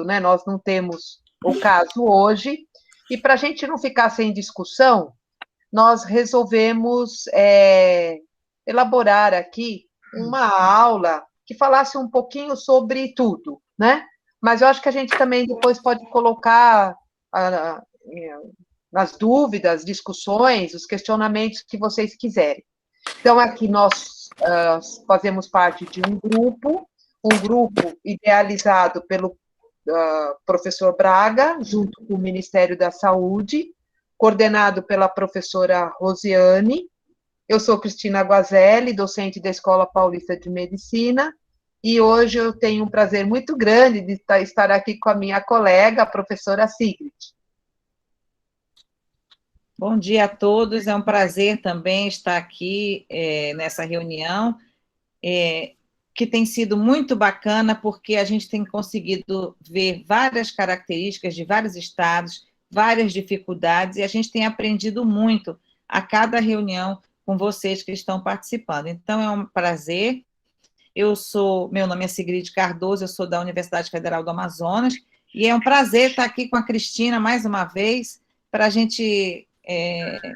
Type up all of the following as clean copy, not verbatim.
né? Nós não temos o caso hoje, e para a gente não ficar sem discussão, nós resolvemos elaborar aqui uma aula que falasse um pouquinho sobre tudo, né? Mas eu acho que a gente também depois pode colocar as dúvidas, discussões, os questionamentos que vocês quiserem. Então, aqui nós fazemos parte de um grupo idealizado pelo professor Braga, junto com o Ministério da Saúde, coordenado pela professora Rosiane. Eu sou Cristina Guazelli, docente da Escola Paulista de Medicina, e hoje eu tenho um prazer muito grande de estar aqui com a minha colega, a professora Sigrid. Bom dia a todos, é um prazer também estar aqui nessa reunião, que tem sido muito bacana, porque a gente tem conseguido ver várias características de vários estados, várias dificuldades, e a gente tem aprendido muito a cada reunião com vocês que estão participando. Então, é um prazer. Meu nome é Sigrid Cardoso, eu sou da Universidade Federal do Amazonas, e é um prazer estar aqui com a Cristina mais uma vez, para a gente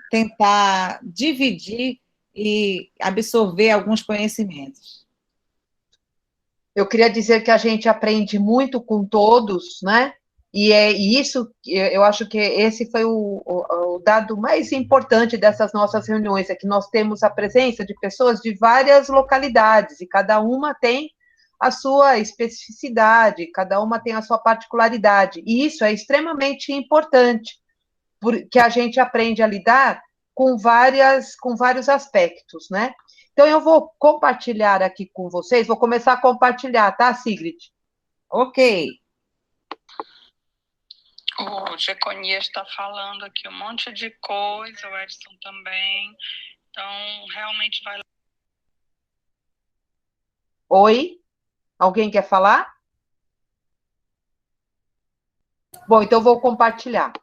tentar dividir e absorver alguns conhecimentos. Eu queria dizer que a gente aprende muito com todos, né? E isso, eu acho que esse foi o dado mais importante dessas nossas reuniões, é que nós temos a presença de pessoas de várias localidades, e cada uma tem a sua especificidade, cada uma tem a sua particularidade, e isso é extremamente importante, porque a gente aprende a lidar com vários aspectos, né? Então, eu vou compartilhar aqui com vocês, vou começar a compartilhar, tá, Sigrid? Ok. O Geconias está falando aqui um monte de coisa, o Edson também, então, realmente vai... Oi? Alguém quer falar? Bom, então eu vou compartilhar.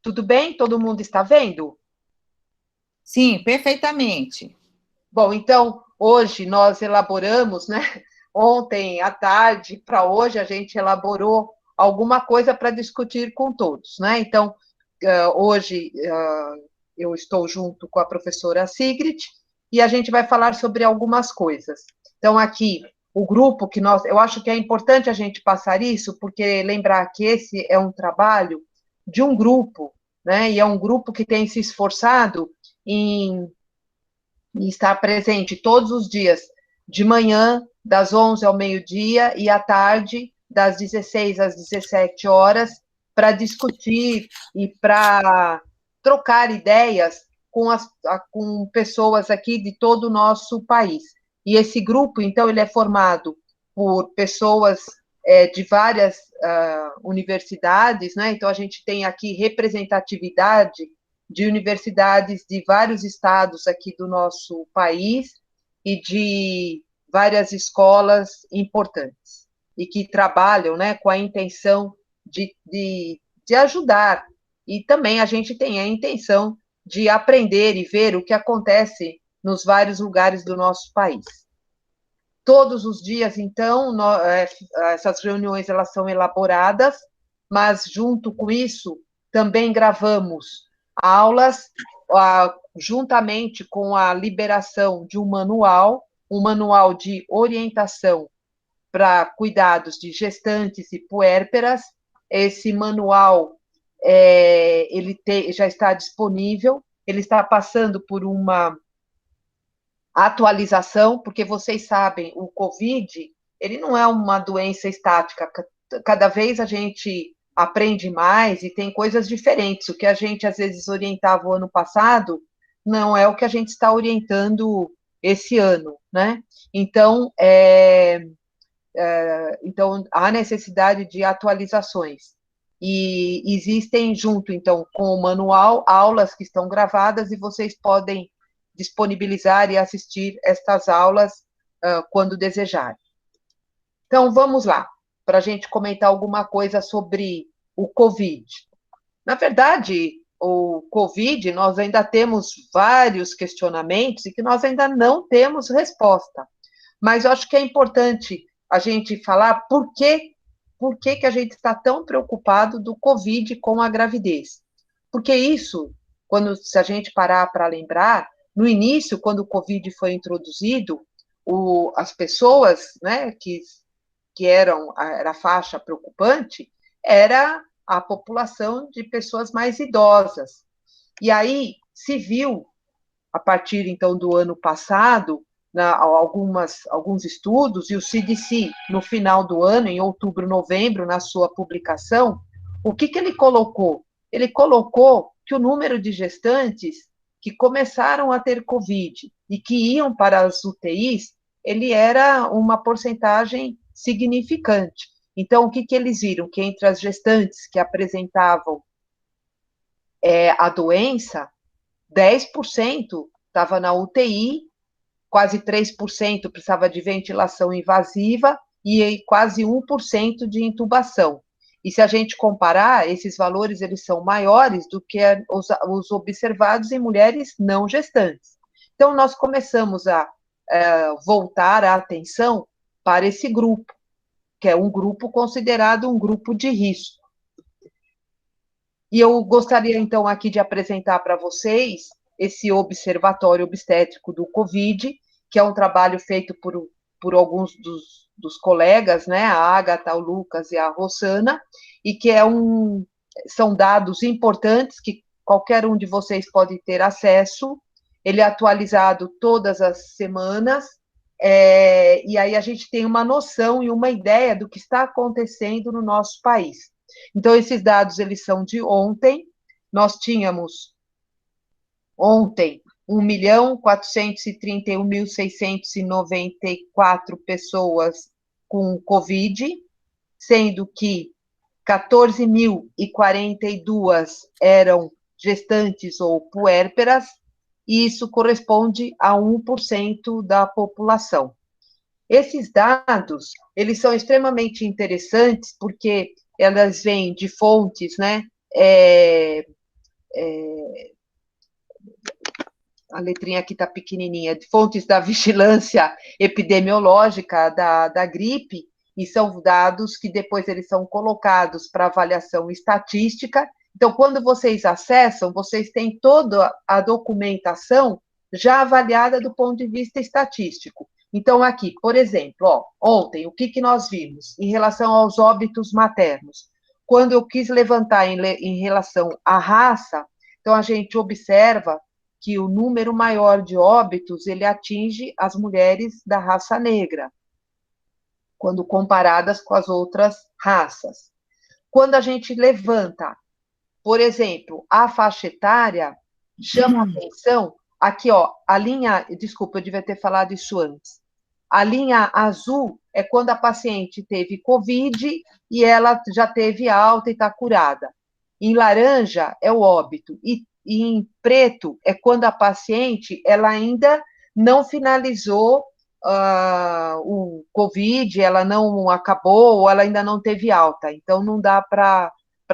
Tudo bem? Todo mundo está vendo? Sim, perfeitamente. Bom, então, hoje nós elaboramos, né? Ontem à tarde para hoje a gente elaborou alguma coisa para discutir com todos, né? Então, hoje eu estou junto com a professora Sigrid e a gente vai falar sobre algumas coisas. Então, aqui, o grupo que eu acho que é importante a gente passar isso, porque lembrar que esse é um trabalho de um grupo, né? E é um grupo que tem se esforçado em estar presente todos os dias, de manhã, das 11 ao meio-dia, e à tarde, das 16 às 17 horas, para discutir e para trocar ideias com pessoas aqui de todo o nosso país. E esse grupo, então, ele é formado por pessoas de várias universidades, né? Então, a gente tem aqui representatividade de universidades de vários estados aqui do nosso país e de várias escolas importantes, e que trabalham, né, com a intenção de ajudar, e também a gente tem a intenção de aprender e ver o que acontece nos vários lugares do nosso país. Todos os dias, então, essas reuniões elas são elaboradas, mas junto com isso também gravamos aulas, juntamente com a liberação de um manual de orientação para cuidados de gestantes e puérperas. Esse manual já está disponível, ele está passando por uma atualização, porque vocês sabem, o Covid, ele não é uma doença estática, cada vez a gente aprende mais e tem coisas diferentes. O que a gente, às vezes, orientava o ano passado, não é o que a gente está orientando esse ano, né? Então, então há necessidade de atualizações. E existem, junto, então, com o manual, aulas que estão gravadas e vocês podem disponibilizar e assistir estas aulas quando desejarem. Então, vamos lá. para a gente comentar alguma coisa sobre o Covid. Na verdade, o Covid, nós ainda temos vários questionamentos e que nós ainda não temos resposta. Mas eu acho que é importante a gente falar por que a gente está tão preocupado do Covid com a gravidez. Porque isso, se a gente parar para lembrar, no início, quando o Covid foi introduzido, as pessoas, né, que era a faixa preocupante, era a população de pessoas mais idosas. E aí se viu, a partir, então, do ano passado, alguns estudos, e o CDC, no final do ano, em outubro, novembro, na sua publicação, o que ele colocou? Ele colocou que o número de gestantes que começaram a ter Covid e que iam para as UTIs, ele era uma porcentagem significante. Então, o que eles viram? Que entre as gestantes que apresentavam a doença, 10% estava na UTI, quase 3% precisava de ventilação invasiva e quase 1% de intubação. E se a gente comparar, esses valores eles são maiores do que os observados em mulheres não gestantes. Então, nós começamos a voltar a atenção para esse grupo, que é um grupo considerado um grupo de risco. E eu gostaria, então, aqui de apresentar para vocês esse Observatório Obstétrico do Covid, que é um trabalho feito por alguns dos colegas, né, a Agatha, o Lucas e a Rosana, e que são dados importantes que qualquer um de vocês pode ter acesso. Ele é atualizado todas as semanas, e aí a gente tem uma noção e uma ideia do que está acontecendo no nosso país. Então, esses dados, eles são de ontem. Nós tínhamos, ontem, 1.431.694 pessoas com Covid, sendo que 14.042 eram gestantes ou puérperas, e isso corresponde a 1% da população. Esses dados, eles são extremamente interessantes, porque elas vêm de fontes, né, a letrinha aqui está pequenininha, de fontes da vigilância epidemiológica da gripe, e são dados que depois eles são colocados para avaliação estatística. Então, quando vocês acessam, vocês têm toda a documentação já avaliada do ponto de vista estatístico. Então, aqui, por exemplo, ontem, o que nós vimos em relação aos óbitos maternos? Quando eu quis levantar em relação à raça, então a gente observa que o número maior de óbitos, ele atinge as mulheres da raça negra, quando comparadas com as outras raças. Quando a gente levanta, por exemplo, a faixa etária, chama a atenção, aqui, a linha, desculpa, eu devia ter falado isso antes, a linha azul é quando a paciente teve Covid e ela já teve alta e está curada. Em laranja é o óbito, e em preto é quando a paciente ela ainda não finalizou o Covid, ela não acabou, ou ela ainda não teve alta, então não dá para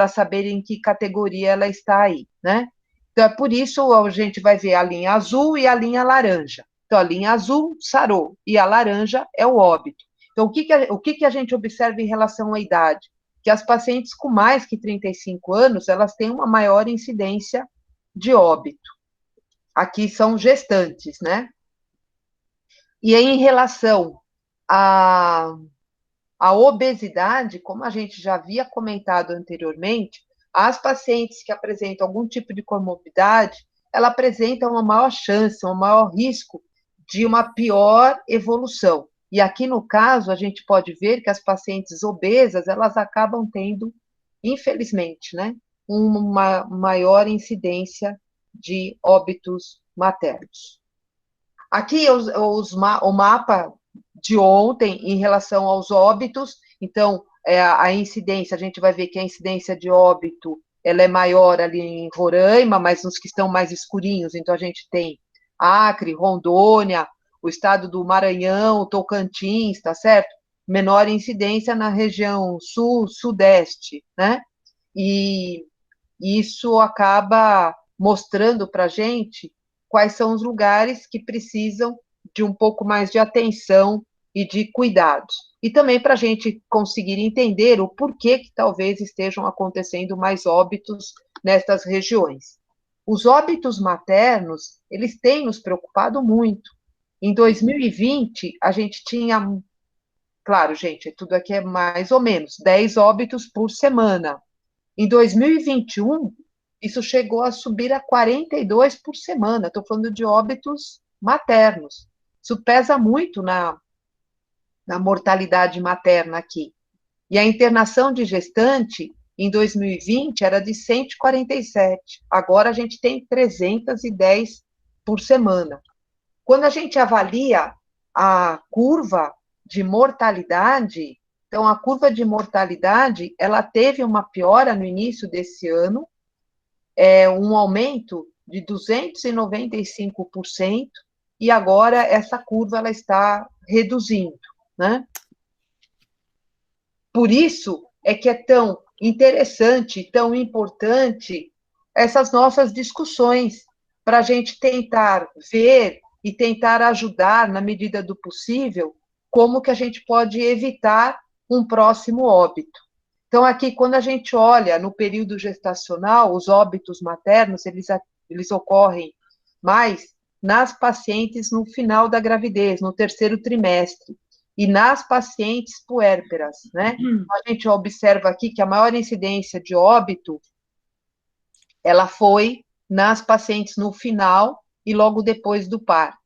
saber em que categoria ela está aí, né? Então, é por isso a gente vai ver a linha azul e a linha laranja. Então, a linha azul, sarou, e a laranja é o óbito. Então, o que a gente observa em relação à idade? Que as pacientes com mais que 35 anos, elas têm uma maior incidência de óbito. Aqui são gestantes, né? E aí, em relação à obesidade, como a gente já havia comentado anteriormente, as pacientes que apresentam algum tipo de comorbidade, ela apresenta uma maior chance, um maior risco de uma pior evolução. E aqui, no caso, a gente pode ver que as pacientes obesas, elas acabam tendo, infelizmente, né, uma maior incidência de óbitos maternos. Aqui o mapa de ontem em relação aos óbitos, então, a incidência, a gente vai ver que a incidência de óbito, ela é maior ali em Roraima, mas nos que estão mais escurinhos, então a gente tem Acre, Rondônia, o estado do Maranhão, Tocantins, tá certo? menor incidência na região sul, sudeste, né? E isso acaba mostrando para a gente quais são os lugares que precisam de um pouco mais de atenção e de cuidados. E também para a gente conseguir entender o porquê que talvez estejam acontecendo mais óbitos nestas regiões. Os óbitos maternos, eles têm nos preocupado muito. Em 2020, a gente tinha, claro, gente, tudo aqui é mais ou menos, 10 óbitos por semana. Em 2021, isso chegou a subir a 42 por semana. Estou falando de óbitos maternos. Isso pesa muito na mortalidade materna aqui. E a internação de gestante, em 2020, era de 147. Agora a gente tem 310 por semana. Quando a gente avalia a curva de mortalidade, então a curva de mortalidade, ela teve uma piora no início desse ano, um aumento de 295%, e agora essa curva ela está reduzindo, né? Por isso é que é tão interessante, tão importante essas nossas discussões, para a gente tentar ver e tentar ajudar, na medida do possível, como que a gente pode evitar um próximo óbito. Então, aqui, quando a gente olha no período gestacional, os óbitos maternos, eles ocorrem mais nas pacientes no final da gravidez, no terceiro trimestre, e nas pacientes puérperas, né? A gente observa aqui que a maior incidência de óbito, ela foi nas pacientes no final e logo depois do parto.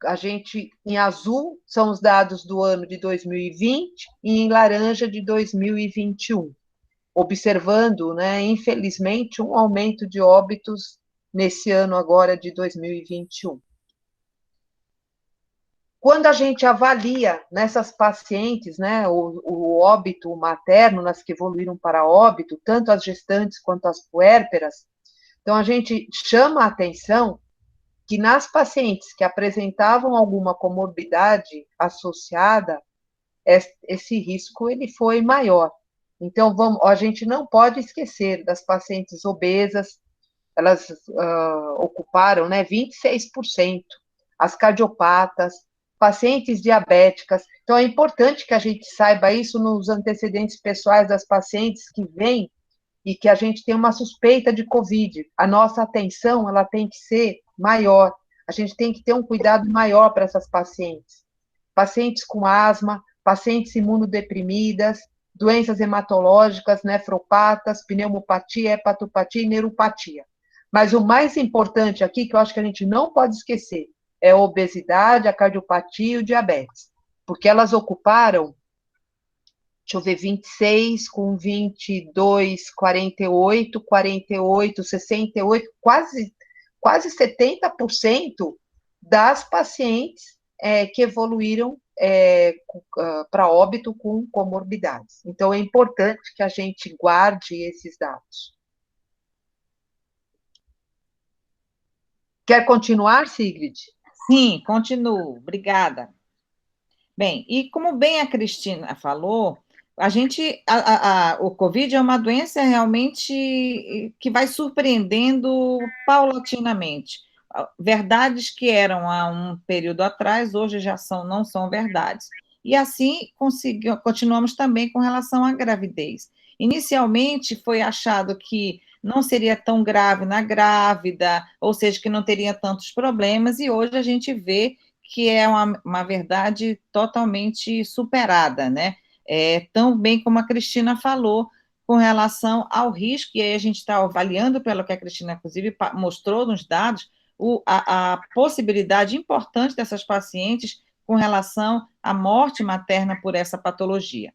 A gente, em azul, são os dados do ano de 2020 e em laranja de 2021, observando, né, infelizmente, um aumento de óbitos nesse ano agora de 2021. Quando a gente avalia nessas pacientes, né, o óbito materno, nas que evoluíram para óbito, tanto as gestantes quanto as puérperas, então a gente chama a atenção que nas pacientes que apresentavam alguma comorbidade associada, esse risco ele foi maior. Então, a gente não pode esquecer das pacientes obesas, elas ocuparam, né, 26%, as cardiopatas, pacientes diabéticas. Então, é importante que a gente saiba isso nos antecedentes pessoais das pacientes que vêm e que a gente tem uma suspeita de COVID. A nossa atenção, ela tem que ser maior. A gente tem que ter um cuidado maior para essas pacientes. Pacientes com asma, pacientes imunodeprimidas, doenças hematológicas, nefropatas, pneumopatia, hepatopatia e neuropatia. Mas o mais importante aqui, que eu acho que a gente não pode esquecer, é a obesidade, a cardiopatia e o diabetes, porque elas ocuparam, deixa eu ver, 26 com 22, 48, 48, 68, quase 70% das pacientes que evoluíram para óbito com comorbidades. Então, é importante que a gente guarde esses dados. Quer continuar, Sigrid? Sim, continuo. Obrigada. Bem, e como bem a Cristina falou, o Covid é uma doença realmente que vai surpreendendo paulatinamente. Verdades que eram há um período atrás, hoje já não são verdades. E assim continuamos também com relação à gravidez. Inicialmente foi achado que não seria tão grave na grávida, ou seja, que não teria tantos problemas, e hoje a gente vê que é uma verdade totalmente superada, né? Tão bem como a Cristina falou, com relação ao risco, e aí a gente está avaliando, pelo que a Cristina, inclusive, mostrou nos dados, a possibilidade importante dessas pacientes com relação à morte materna por essa patologia.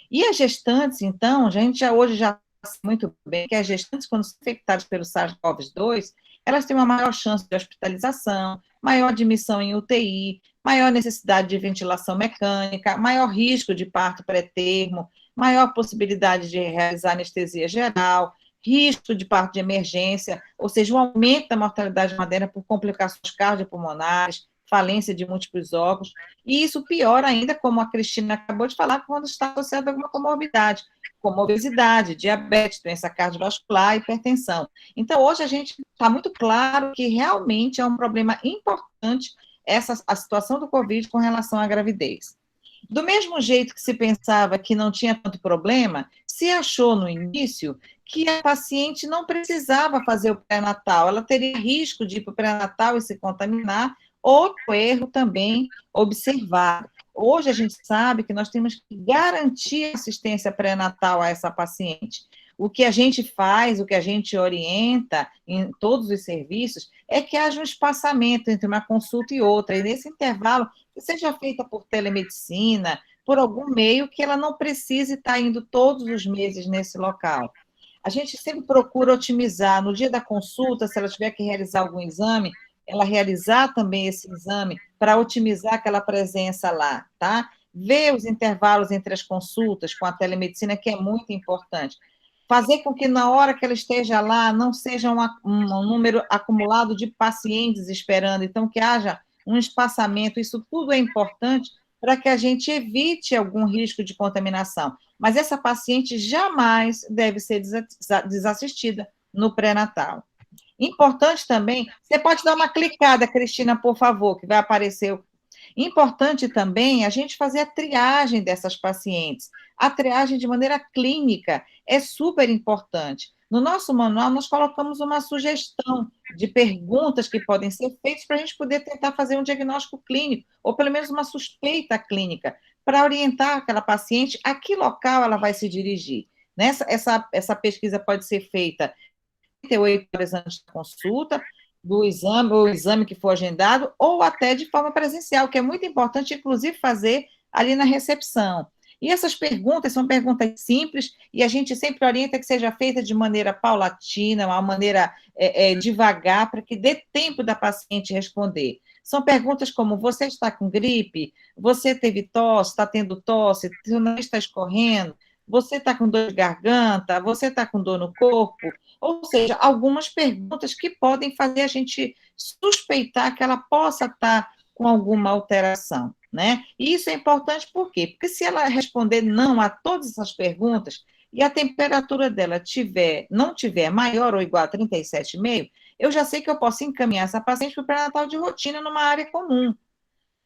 E as gestantes, então, a gente hoje já sabe muito bem que as gestantes, quando são infectadas pelo SARS-CoV-2, elas têm uma maior chance de hospitalização, maior admissão em UTI, maior necessidade de ventilação mecânica, maior risco de parto pré-termo, maior possibilidade de realizar anestesia geral, risco de parto de emergência, ou seja, o aumento da mortalidade materna por complicações cardiopulmonares, falência de múltiplos órgãos, e isso piora ainda, como a Cristina acabou de falar, quando está associado a alguma comorbidade, como obesidade, diabetes, doença cardiovascular, hipertensão. Então, hoje a gente está muito claro que realmente é um problema importante a situação do Covid com relação à gravidez. Do mesmo jeito que se pensava que não tinha tanto problema, se achou no início que a paciente não precisava fazer o pré-natal, ela teria risco de ir para o pré-natal e se contaminar, outro erro também observado. Hoje a gente sabe que nós temos que garantir assistência pré-natal a essa paciente. O que a gente faz, o que a gente orienta em todos os serviços, é que haja um espaçamento entre uma consulta e outra, e nesse intervalo, que seja feita por telemedicina, por algum meio que ela não precise estar indo todos os meses nesse local. A gente sempre procura otimizar, no dia da consulta, se ela tiver que realizar algum exame, ela realizar também esse exame para otimizar aquela presença lá, tá? Ver os intervalos entre as consultas com a telemedicina, que é muito importante. Fazer com que na hora que ela esteja lá não seja um número acumulado de pacientes esperando, então que haja um espaçamento, isso tudo é importante para que a gente evite algum risco de contaminação. Mas essa paciente jamais deve ser desassistida no pré-natal. Importante também, você pode dar uma clicada, Cristina, por favor, que vai aparecer. Importante também a gente fazer a triagem dessas pacientes. A triagem de maneira clínica é super importante. No nosso manual, nós colocamos uma sugestão de perguntas que podem ser feitas para a gente poder tentar fazer um diagnóstico clínico, ou pelo menos uma suspeita clínica, para orientar aquela paciente a que local ela vai se dirigir. Essa pesquisa pode ser feita 48 horas antes da consulta, do exame, ou exame que for agendado, ou até de forma presencial, que é muito importante, inclusive, fazer ali na recepção. E essas perguntas são perguntas simples, e a gente sempre orienta que seja feita de maneira paulatina, uma maneira devagar, para que dê tempo da paciente responder. São perguntas como: você está com gripe? Você teve tosse? Está tendo tosse? Seu nariz está escorrendo? Você está com dor de garganta? Você está com dor no corpo? Ou seja, algumas perguntas que podem fazer a gente suspeitar que ela possa estar com alguma alteração, né? E isso é importante por quê? Porque se ela responder não a todas essas perguntas e a temperatura dela não tiver maior ou igual a 37,5, eu já sei que eu posso encaminhar essa paciente para o pré-natal de rotina numa área comum.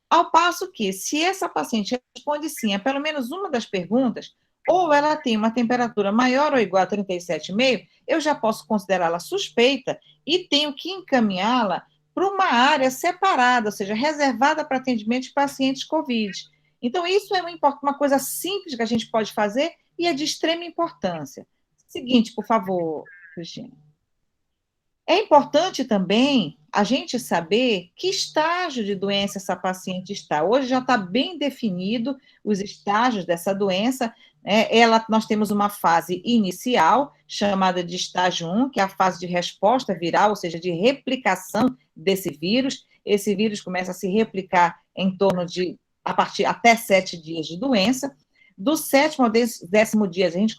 Ao passo que, se essa paciente responde sim a pelo menos uma das perguntas, ou ela tem uma temperatura maior ou igual a 37,5, eu já posso considerá-la suspeita e tenho que encaminhá-la para uma área separada, ou seja, reservada para atendimento de pacientes COVID. Então, isso é uma coisa simples que a gente pode fazer e é de extrema importância. Seguinte, por favor, Cristina. É importante também a gente saber que estágio de doença essa paciente está. Hoje já está bem definido os estágios dessa doença. Nós temos uma fase inicial, chamada de estágio 1, que é a fase de resposta viral, ou seja, de replicação desse vírus. Esse vírus começa a se replicar em torno de, a partir até 7 dias de doença. Do 7º ao 10º dia, a gente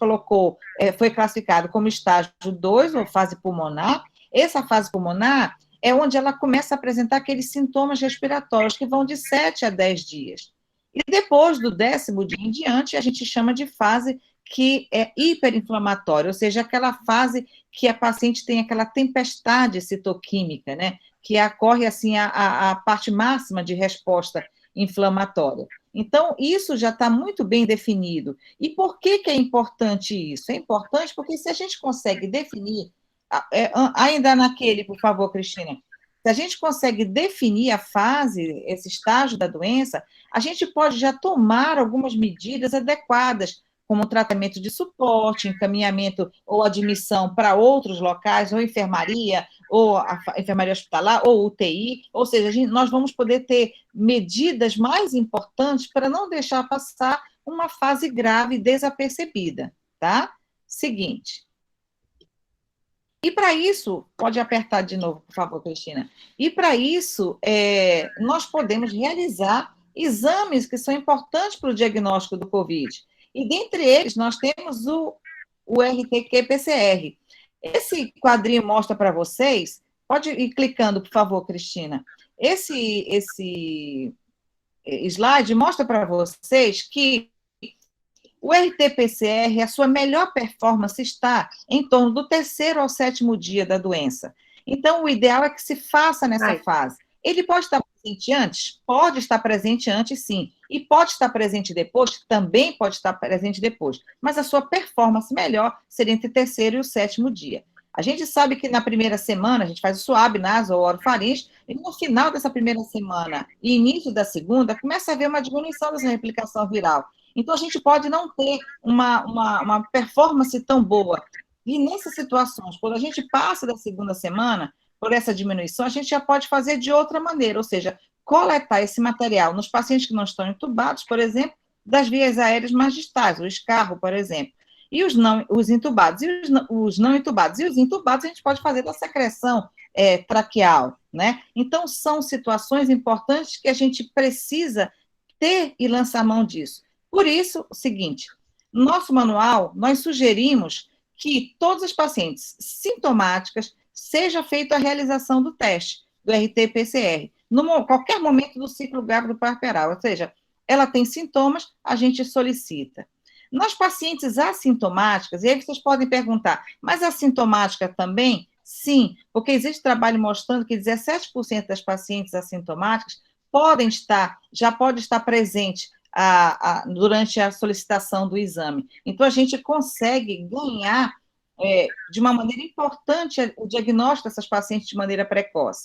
foi classificado como estágio 2, ou fase pulmonar. Essa fase pulmonar é onde ela começa a apresentar aqueles sintomas respiratórios que vão de 7 a 10 dias. E depois do 10º dia em diante, a gente chama de fase que é hiperinflamatória, ou seja, aquela fase que a paciente tem aquela tempestade citoquímica, né? Que ocorre assim a parte máxima de resposta inflamatória. Então, isso já está muito bem definido. E por que é importante isso? É importante porque se a gente consegue definir ainda naquele, por favor, Cristina, se a gente consegue definir a fase, esse estágio da doença, a gente pode já tomar algumas medidas adequadas, como tratamento de suporte, encaminhamento ou admissão para outros locais, ou enfermaria, ou a enfermaria hospitalar, ou UTI, ou seja, nós vamos poder ter medidas mais importantes para não deixar passar uma fase grave desapercebida, tá? Seguinte. E para isso, pode apertar de novo, por favor, Cristina. E para isso, nós podemos realizar exames que são importantes para o diagnóstico do COVID. E dentre eles, nós temos o RT-PCR. Esse quadrinho mostra para vocês, pode ir clicando, por favor, Cristina. esse slide mostra para vocês que o RT-PCR, a sua melhor performance está em torno do 3º ao 7º dia da doença. Então, o ideal é que se faça nessa fase. Ele pode estar presente antes? Pode estar presente antes, sim. E pode estar presente depois? Também pode estar presente depois. Mas a sua performance melhor seria entre o 3º e o 7º dia. A gente sabe que na primeira semana, a gente faz o suave, naso ou orofaringe, e no final dessa primeira semana e início da segunda, começa a haver uma diminuição dessa replicação viral. Então, a gente pode não ter uma performance tão boa. E nessas situações, quando a gente passa da segunda semana, por essa diminuição, a gente já pode fazer de outra maneira, ou seja, coletar esse material nos pacientes que não estão entubados, por exemplo, das vias aéreas mais distais, o escarro, por exemplo. E os entubados, e os não entubados. E os entubados a gente pode fazer da secreção traqueal, né? Então, são situações importantes que a gente precisa ter e lançar mão disso. Por isso, o seguinte, no nosso manual, nós sugerimos que todos os pacientes sintomáticas seja feita a realização do teste, do RT-PCR, qualquer momento do ciclo grávido puerperal, ou seja, ela tem sintomas, a gente solicita. Nas pacientes assintomáticas, e aí vocês podem perguntar, mas assintomática também? Sim, porque existe trabalho mostrando que 17% das pacientes assintomáticas já pode estar presente durante a solicitação do exame. Então, a gente consegue ganhar, de uma maneira importante, o diagnóstico dessas pacientes de maneira precoce.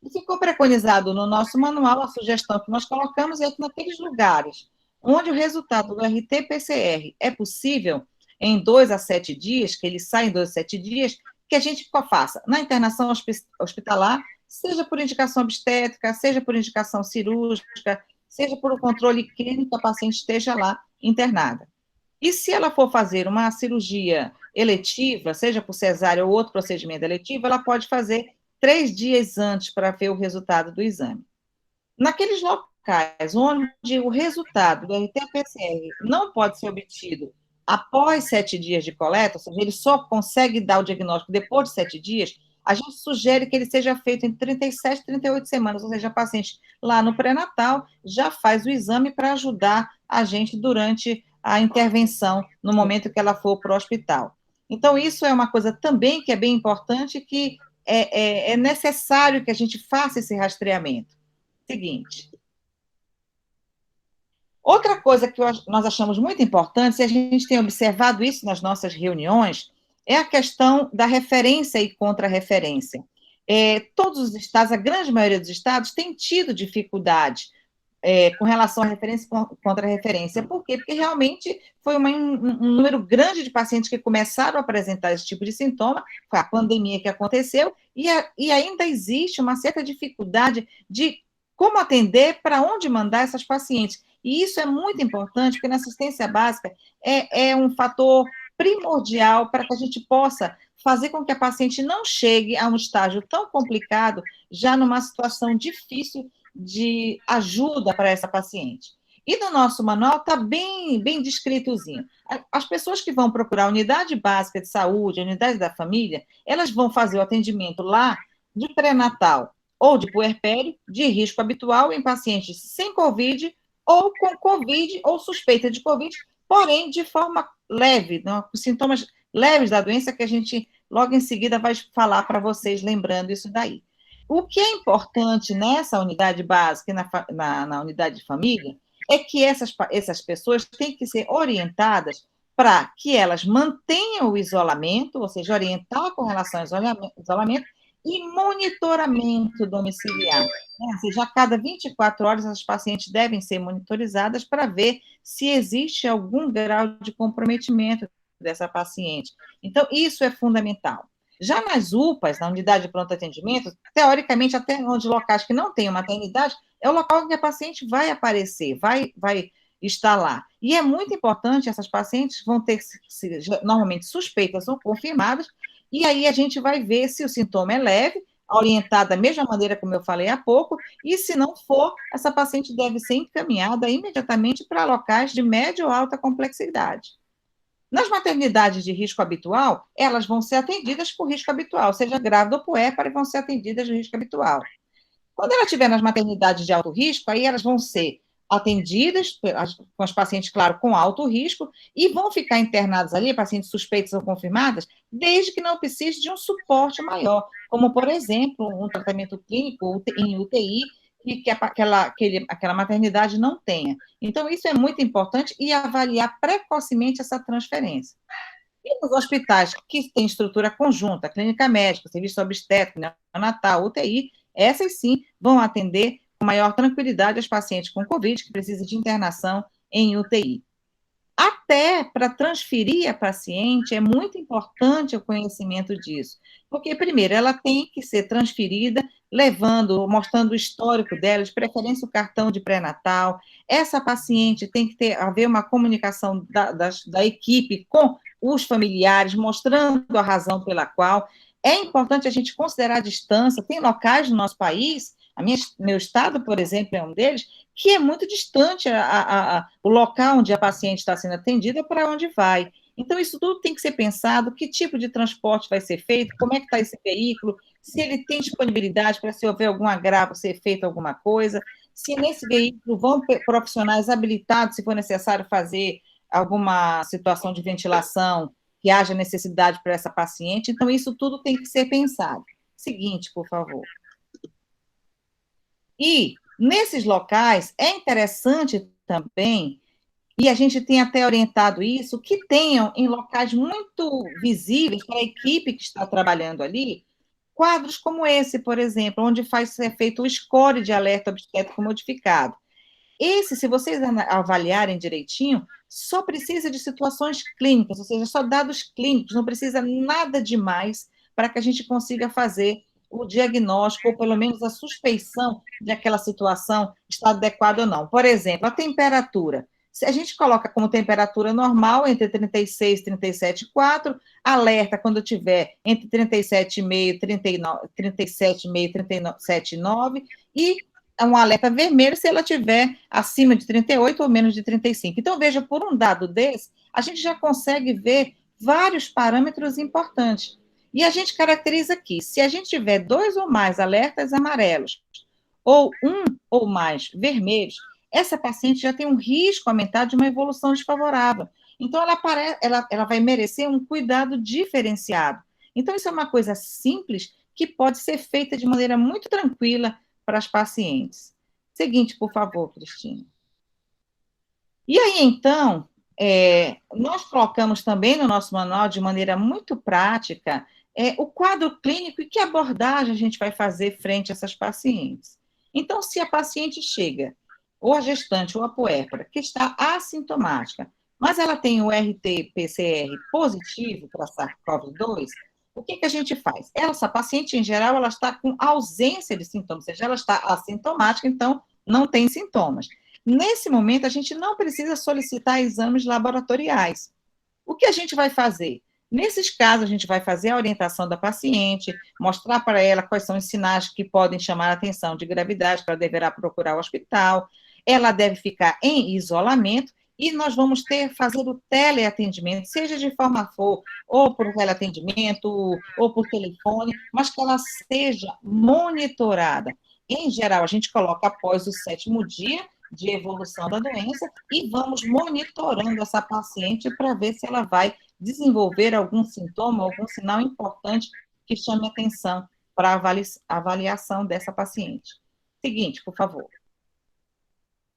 E ficou preconizado no nosso manual, a sugestão que nós colocamos é que naqueles lugares onde o resultado do RT-PCR é possível em 2 a 7 dias, que ele sai em 2 a 7 dias, que a gente faça na internação hospitalar, seja por indicação obstétrica, seja por indicação cirúrgica, seja por um controle clínico, a paciente esteja lá internada. E se ela for fazer uma cirurgia eletiva, seja por cesárea ou outro procedimento eletivo, ela pode fazer 3 dias antes para ver o resultado do exame. Naqueles locais onde o resultado do RT-PCR não pode ser obtido após 7 dias de coleta, ou seja, ele só consegue dar o diagnóstico depois de 7 dias, a gente sugere que ele seja feito em 37 e 38 semanas, ou seja, a paciente lá no pré-natal já faz o exame para ajudar a gente durante a intervenção, no momento que ela for para o hospital. Então, isso é uma coisa também que é bem importante, que é necessário que a gente faça esse rastreamento. Seguinte. Outra coisa que nós achamos muito importante, e a gente tem observado isso nas nossas reuniões, é a questão da referência e contra-referência. Todos os estados, a grande maioria dos estados, tem tido dificuldade com relação à referência e contra-referência. Por quê? Porque realmente foi um número grande de pacientes que começaram a apresentar esse tipo de sintoma, foi a pandemia que aconteceu, e ainda existe uma certa dificuldade de como atender, para onde mandar essas pacientes. E isso é muito importante, porque na assistência básica é um fator primordial para que a gente possa fazer com que a paciente não chegue a um estágio tão complicado, já numa situação difícil de ajuda para essa paciente. E no nosso manual está bem descritozinho. As pessoas que vão procurar a unidade básica de saúde, a unidade da família, elas vão fazer o atendimento lá de pré-natal ou de puerpério, de risco habitual em pacientes sem COVID ou com COVID ou suspeita de COVID, porém de forma leve, não, com sintomas leves da doença, que a gente logo em seguida vai falar para vocês, lembrando isso daí. O que é importante nessa unidade básica e na unidade de família é que essas pessoas têm que ser orientadas para que elas mantenham o isolamento, ou seja, orientar com relação ao isolamento e monitoramento domiciliar. Ou seja, a cada 24 horas as pacientes devem ser monitorizadas para ver se existe algum grau de comprometimento dessa paciente. Então, isso é fundamental. Já nas UPAs, na unidade de pronto atendimento, teoricamente, até onde locais que não têm maternidade, é o local em que a paciente vai aparecer, vai estar lá. E é muito importante, essas pacientes vão ter, normalmente, suspeitas ou confirmadas, e aí a gente vai ver se o sintoma é leve, orientada da mesma maneira como eu falei há pouco, e se não for, essa paciente deve ser encaminhada imediatamente para locais de média ou alta complexidade. Nas maternidades de risco habitual, elas vão ser atendidas por risco habitual, seja grávida ou puérpera, vão ser atendidas de risco habitual. Quando ela estiver nas maternidades de alto risco, aí elas vão ser atendidas com as pacientes, claro, com alto risco, e vão ficar internadas ali, pacientes suspeitas ou confirmadas, desde que não precise de um suporte maior, como, por exemplo, um tratamento clínico em UTI, e que aquela maternidade não tenha. Então, isso é muito importante e avaliar precocemente essa transferência. E nos hospitais que têm estrutura conjunta, clínica médica, serviço obstétrico, neonatal, UTI, essas sim vão atender com maior tranquilidade as pacientes com Covid que precisam de internação em UTI. Até para transferir a paciente, é muito importante o conhecimento disso. Porque, primeiro, ela tem que ser transferida, mostrando o histórico dela, de preferência o cartão de pré-natal. Essa paciente tem que haver uma comunicação da equipe com os familiares, mostrando a razão pela qual. É importante a gente considerar a distância. Tem locais no nosso país, meu estado, por exemplo, é um deles, que é muito distante o local onde a paciente está sendo atendida para onde vai. Então, isso tudo tem que ser pensado, que tipo de transporte vai ser feito, como é que está esse veículo, se ele tem disponibilidade para, se houver algum agravo, ser feito alguma coisa, se nesse veículo vão profissionais habilitados, se for necessário fazer alguma situação de ventilação, que haja necessidade para essa paciente. Então, isso tudo tem que ser pensado. Seguinte, por favor. E, nesses locais, é interessante também, e a gente tem até orientado isso, que tenham em locais muito visíveis para a equipe que está trabalhando ali, quadros como esse, por exemplo, onde ser feito o score de alerta obstétrico modificado. Esse, se vocês avaliarem direitinho, só precisa de situações clínicas, ou seja, só dados clínicos, não precisa nada demais para que a gente consiga fazer o diagnóstico, ou pelo menos a suspeição de aquela situação está adequada ou não. Por exemplo, a temperatura. Se a gente coloca como temperatura normal, entre 36 e 37,4, alerta quando tiver entre 37,5 e 37,9, e um alerta vermelho se ela tiver acima de 38 ou menos de 35. Então, veja, por um dado desse, a gente já consegue ver vários parâmetros importantes. E a gente caracteriza aqui, se a gente tiver 2 ou mais alertas amarelos, ou 1 ou mais vermelhos, essa paciente já tem um risco aumentado de uma evolução desfavorável. Então, ela vai merecer um cuidado diferenciado. Então, isso é uma coisa simples que pode ser feita de maneira muito tranquila para as pacientes. Seguinte, por favor, Cristina. E aí, então, nós colocamos também no nosso manual, de maneira muito prática, o quadro clínico e que abordagem a gente vai fazer frente a essas pacientes. Então, se a paciente chega, ou a gestante, ou a puérpera, que está assintomática, mas ela tem o RT-PCR positivo para SARS-CoV-2, o que a gente faz? Essa paciente, em geral, ela está com ausência de sintomas, ou seja, ela está assintomática, então não tem sintomas. Nesse momento, a gente não precisa solicitar exames laboratoriais. O que a gente vai fazer? Nesses casos, a gente vai fazer a orientação da paciente, mostrar para ela quais são os sinais que podem chamar a atenção de gravidade, para deverá procurar o hospital. Ela deve ficar em isolamento e nós vamos fazer o teleatendimento, seja de forma ou por teleatendimento, ou por telefone, mas que ela seja monitorada. Em geral, a gente coloca após o 7º dia de evolução da doença e vamos monitorando essa paciente para ver se ela vai desenvolver algum sintoma, algum sinal importante que chame atenção para a avaliação dessa paciente. Seguinte, por favor.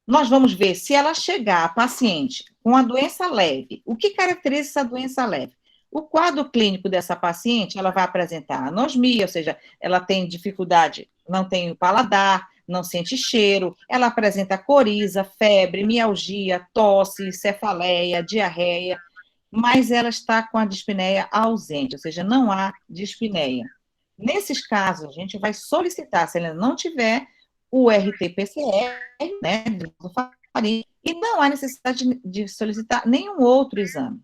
Nós vamos ver se ela chegar, a paciente, com a doença leve. O que caracteriza essa doença leve? O quadro clínico dessa paciente, ela vai apresentar anosmia, ou seja, ela tem dificuldade, não tem o paladar, não sente cheiro, ela apresenta coriza, febre, mialgia, tosse, cefaleia, diarreia, mas ela está com a dispneia ausente, ou seja, não há dispneia. Nesses casos, a gente vai solicitar, se ela não tiver, o RT-PCR, né, e não há necessidade de solicitar nenhum outro exame.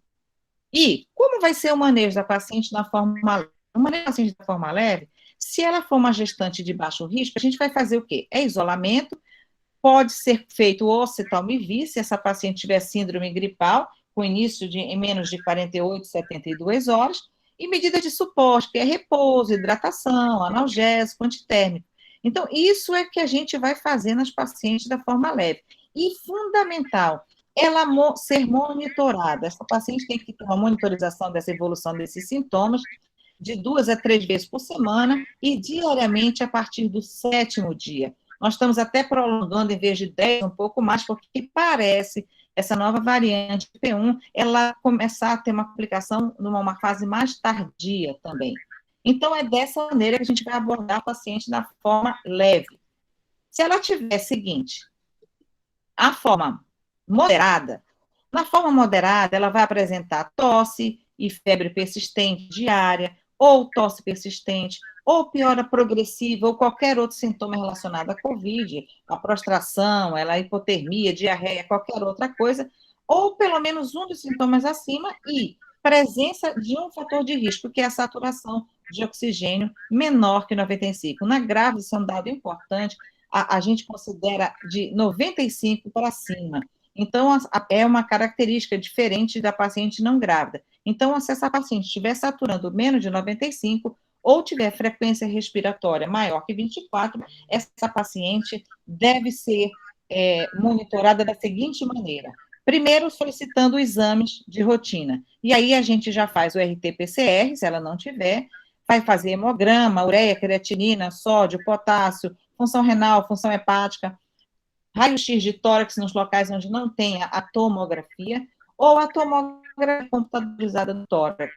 E como vai ser o manejo da paciente na forma leve? O manejo da paciente da forma leve, se ela for uma gestante de baixo risco, a gente vai fazer o quê? Isolamento, pode ser feito o oseltamivir, se essa paciente tiver síndrome gripal, com início em menos de 48, 72 horas, e medida de suporte, que é repouso, hidratação, analgésico, antitérmico. Então, isso é que a gente vai fazer nas pacientes da forma leve. E fundamental, ela ser monitorada. Essa paciente tem que ter uma monitorização dessa evolução desses sintomas de 2 a 3 vezes por semana e diariamente a partir do 7º dia. Nós estamos até prolongando, em vez de 10, um pouco mais, porque parece essa nova variante P1, ela começar a ter uma aplicação numa fase mais tardia também. Então, é dessa maneira que a gente vai abordar a paciente da forma leve. Se ela tiver seguinte, a forma moderada, na forma moderada, ela vai apresentar tosse e febre persistente diária, ou tosse persistente, ou piora progressiva, ou qualquer outro sintoma relacionado à COVID, a prostração, a hipotermia, diarreia, qualquer outra coisa, ou pelo menos um dos sintomas acima e presença de um fator de risco, que é a saturação de oxigênio menor que 95. Na grávida, isso é um dado importante, a gente considera de 95 para cima. Então, é uma característica diferente da paciente não grávida. Então, se essa paciente estiver saturando menos de 95 ou tiver frequência respiratória maior que 24, essa paciente deve ser monitorada da seguinte maneira. Primeiro, solicitando exames de rotina. E aí, a gente já faz o RT-PCR, se ela não tiver, vai fazer hemograma, ureia, creatinina, sódio, potássio, função renal, função hepática, raio-x de tórax nos locais onde não tem a tomografia, ou a tomografia computadorizada do tórax.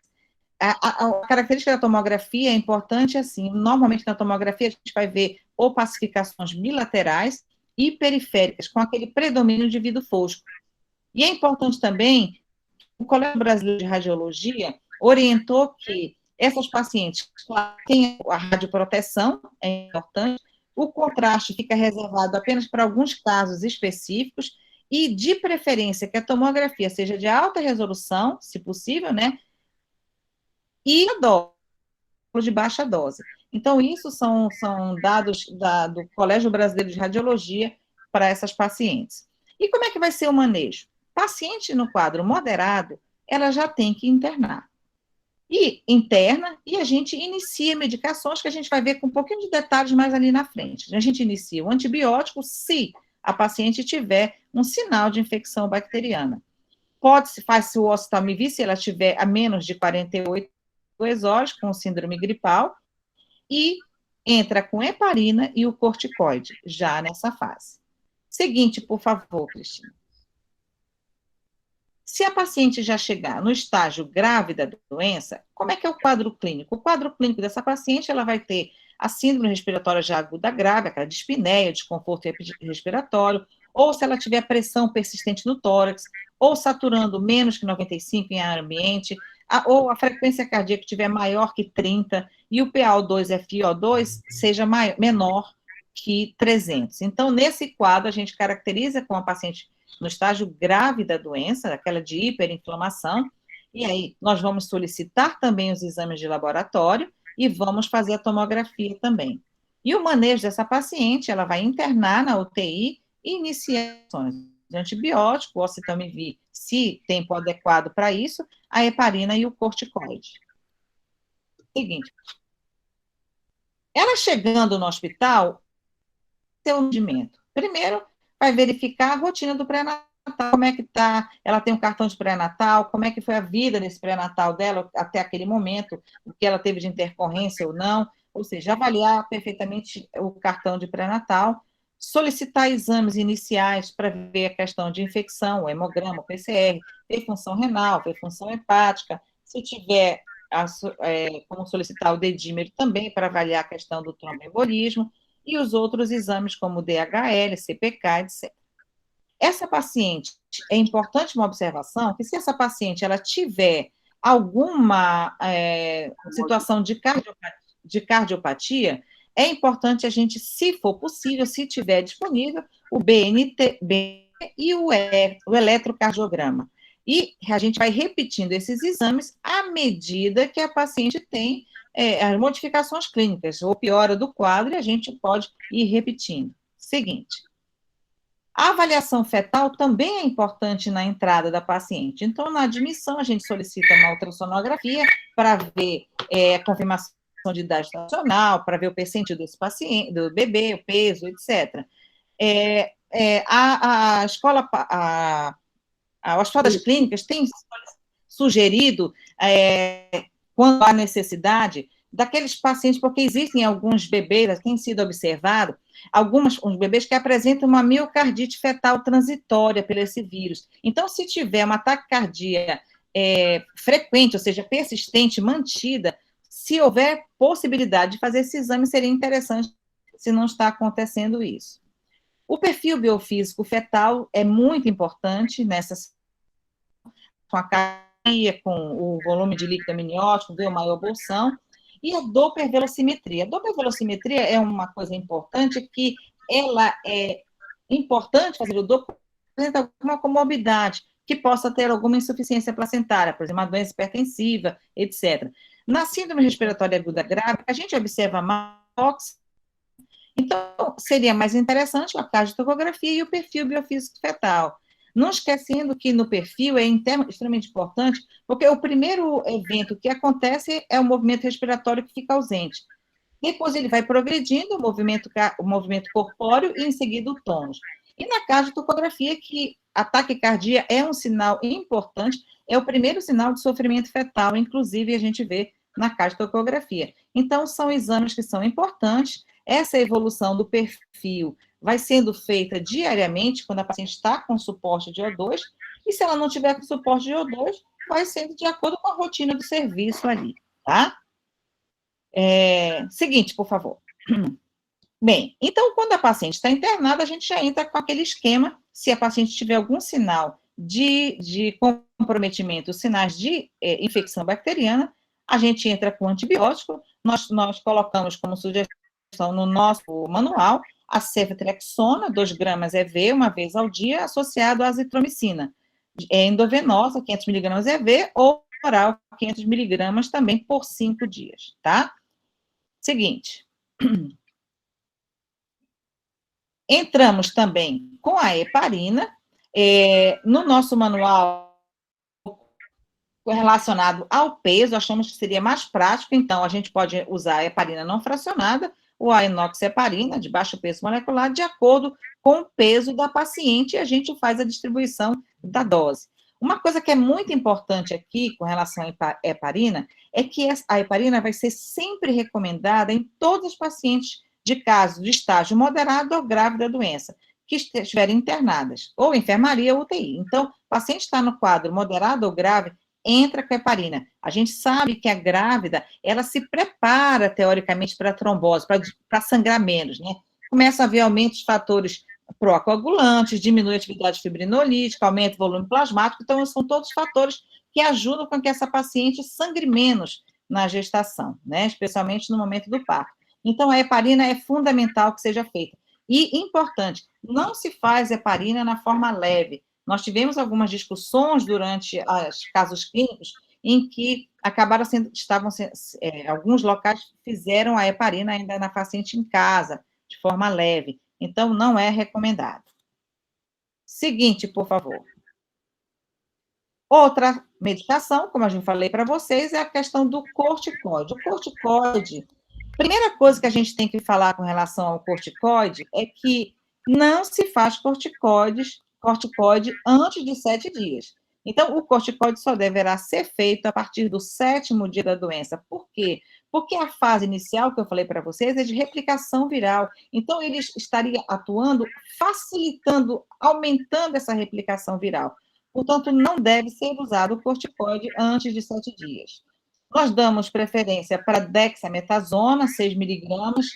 A característica da tomografia é importante, assim, normalmente na tomografia a gente vai ver opacificações bilaterais e periféricas, com aquele predomínio de vidro fosco. E é importante também, o Colégio Brasileiro de Radiologia orientou que essas pacientes têm a radioproteção, é importante, o contraste fica reservado apenas para alguns casos específicos e, de preferência, que a tomografia seja de alta resolução, se possível, né? E a dose, de baixa dose. Então, isso são dados do Colégio Brasileiro de Radiologia para essas pacientes. E como é que vai ser o manejo? Paciente no quadro moderado, ela já tem que internar. E interna, e a gente inicia medicações que a gente vai ver com um pouquinho de detalhes mais ali na frente. A gente inicia o antibiótico se a paciente tiver um sinal de infecção bacteriana. Faz-se o oseltamivir se ela tiver a menos de 48 horas com síndrome gripal, e entra com heparina e o corticoide, já nessa fase. Seguinte, por favor, Cristina. Se a paciente já chegar no estágio grave da doença, como é que é o quadro clínico? O quadro clínico dessa paciente, ela vai ter a síndrome respiratória já aguda grave, aquela dispneia, desconforto respiratório, ou se ela tiver pressão persistente no tórax, ou saturando menos que 95 em ar ambiente, ou a frequência cardíaca estiver maior que 30, e o PaO2 FiO2 seja menor que 300. Então, nesse quadro, a gente caracteriza com a paciente no estágio grave da doença, aquela de hiperinflamação, e aí nós vamos solicitar também os exames de laboratório e vamos fazer a tomografia também. E o manejo dessa paciente, ela vai internar na UTI e iniciar ações de antibiótico, o oseltamivir, se tempo adequado para isso, a heparina e o corticoide. Seguinte, ela chegando no hospital, seu atendimento. Primeiro, vai verificar a rotina do pré-natal, como é que está, ela tem um cartão de pré-natal, como é que foi a vida nesse pré-natal dela até aquele momento, o que ela teve de intercorrência ou não, ou seja, avaliar perfeitamente o cartão de pré-natal, solicitar exames iniciais para ver a questão de infecção, o hemograma, o PCR, ver função renal, ver função hepática, se tiver como solicitar o dedímero também para avaliar a questão do tromboembolismo, e os outros exames como DHL, CPK, etc. Essa paciente, é importante uma observação, que se essa paciente ela tiver alguma situação de cardiopatia, é importante a gente, se for possível, se tiver disponível, o BNT e o eletrocardiograma. E a gente vai repetindo esses exames à medida que a paciente tem as modificações clínicas, ou piora do quadro, e a gente pode ir repetindo. Seguinte, a avaliação fetal também é importante na entrada da paciente. Então, na admissão, a gente solicita uma ultrassonografia para ver a confirmação de idade nacional, para ver o percentil desse paciente, do bebê, o peso, etc. As escolas clínicas têm sugerido, quando há necessidade, daqueles pacientes, porque existem alguns bebês, tem sido observado, uns bebês que apresentam uma miocardite fetal transitória por esse vírus. Então, se tiver uma taquicardia frequente, ou seja, persistente, mantida, se houver possibilidade de fazer esse exame, seria interessante se não está acontecendo isso. O perfil biofísico fetal é muito importante com a cardia, com o volume de líquido amniótico, ver uma evolução, e a dopplervelocimetria. A dopplervelocimetria é uma coisa importante, que ela é importante fazer o Doppler, apresenta alguma comorbidade, que possa ter alguma insuficiência placentária, por exemplo, uma doença hipertensiva, etc. Na síndrome respiratória aguda grave, a gente observa mais oxigênio. Então, seria mais interessante a cardiotocografia e o perfil biofísico fetal. Não esquecendo que no perfil é extremamente importante, porque o primeiro evento que acontece é o movimento respiratório que fica ausente. Depois ele vai progredindo, o movimento corpóreo, e em seguida o tônus. E na cardiotocografia, que a taquicardia é um sinal importante, é o primeiro sinal de sofrimento fetal, inclusive a gente vê na cardiotocografia. Então, são exames que são importantes. Essa evolução do perfil vai sendo feita diariamente, quando a paciente está com suporte de O2, e se ela não tiver com suporte de O2, vai sendo de acordo com a rotina do serviço ali, tá? Seguinte, por favor. Bem, então, quando a paciente está internada, a gente já entra com aquele esquema, se a paciente tiver algum sinal de comprometimento, sinais de infecção bacteriana, a gente entra com antibiótico, nós colocamos como sugestão no nosso manual a ceftriaxona, 2 gramas EV, uma vez ao dia, associado à azitromicina, endovenosa, 500 miligramas EV, ou oral, 500 miligramas também por 5 dias, tá? Seguinte. Entramos também com a heparina, no nosso manual relacionado ao peso, achamos que seria mais prático, então a gente pode usar a heparina não fracionada ou a enoxeparina, de baixo peso molecular, de acordo com o peso da paciente, e a gente faz a distribuição da dose. Uma coisa que é muito importante aqui, com relação à heparina, é que a heparina vai ser sempre recomendada em todos os pacientes de caso de estágio moderado ou grave da doença, que estiverem internadas, ou enfermaria ou UTI. Então, o paciente está no quadro moderado ou grave, entra com a heparina. A gente sabe que a grávida, ela se prepara, teoricamente, para a trombose, para sangrar menos, né? Começa a haver aumento de fatores procoagulantes, diminui a atividade fibrinolítica, aumenta o volume plasmático, então, são todos fatores que ajudam com que essa paciente sangre menos na gestação, né? Especialmente no momento do parto. Então, a heparina é fundamental que seja feita. E, importante, não se faz heparina na forma leve. Nós tivemos algumas discussões durante os casos clínicos em que alguns locais fizeram a heparina ainda na paciente em casa, de forma leve. Então, não é recomendado. Seguinte, por favor. Outra medicação, como a gente falei para vocês, é a questão do corticoide. O corticoide, primeira coisa que a gente tem que falar com relação ao corticoide é que não se faz corticoide antes de 7 dias. Então, o corticoide só deverá ser feito a partir do 7º dia da doença. Por quê? Porque a fase inicial que eu falei para vocês é de replicação viral. Então, ele estaria atuando, facilitando, aumentando essa replicação viral. Portanto, não deve ser usado o corticoide antes de 7 dias. Nós damos preferência para dexametasona, 6 miligramas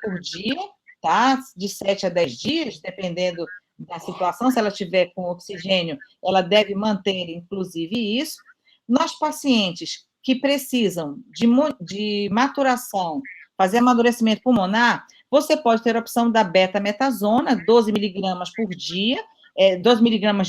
por dia, tá? De 7 a 10 dias, dependendo da situação. Se ela tiver com oxigênio, ela deve manter, inclusive, isso. Nos pacientes que precisam de maturação, fazer amadurecimento pulmonar, você pode ter a opção da betametasona, 12 miligramas por dia, 12 miligramas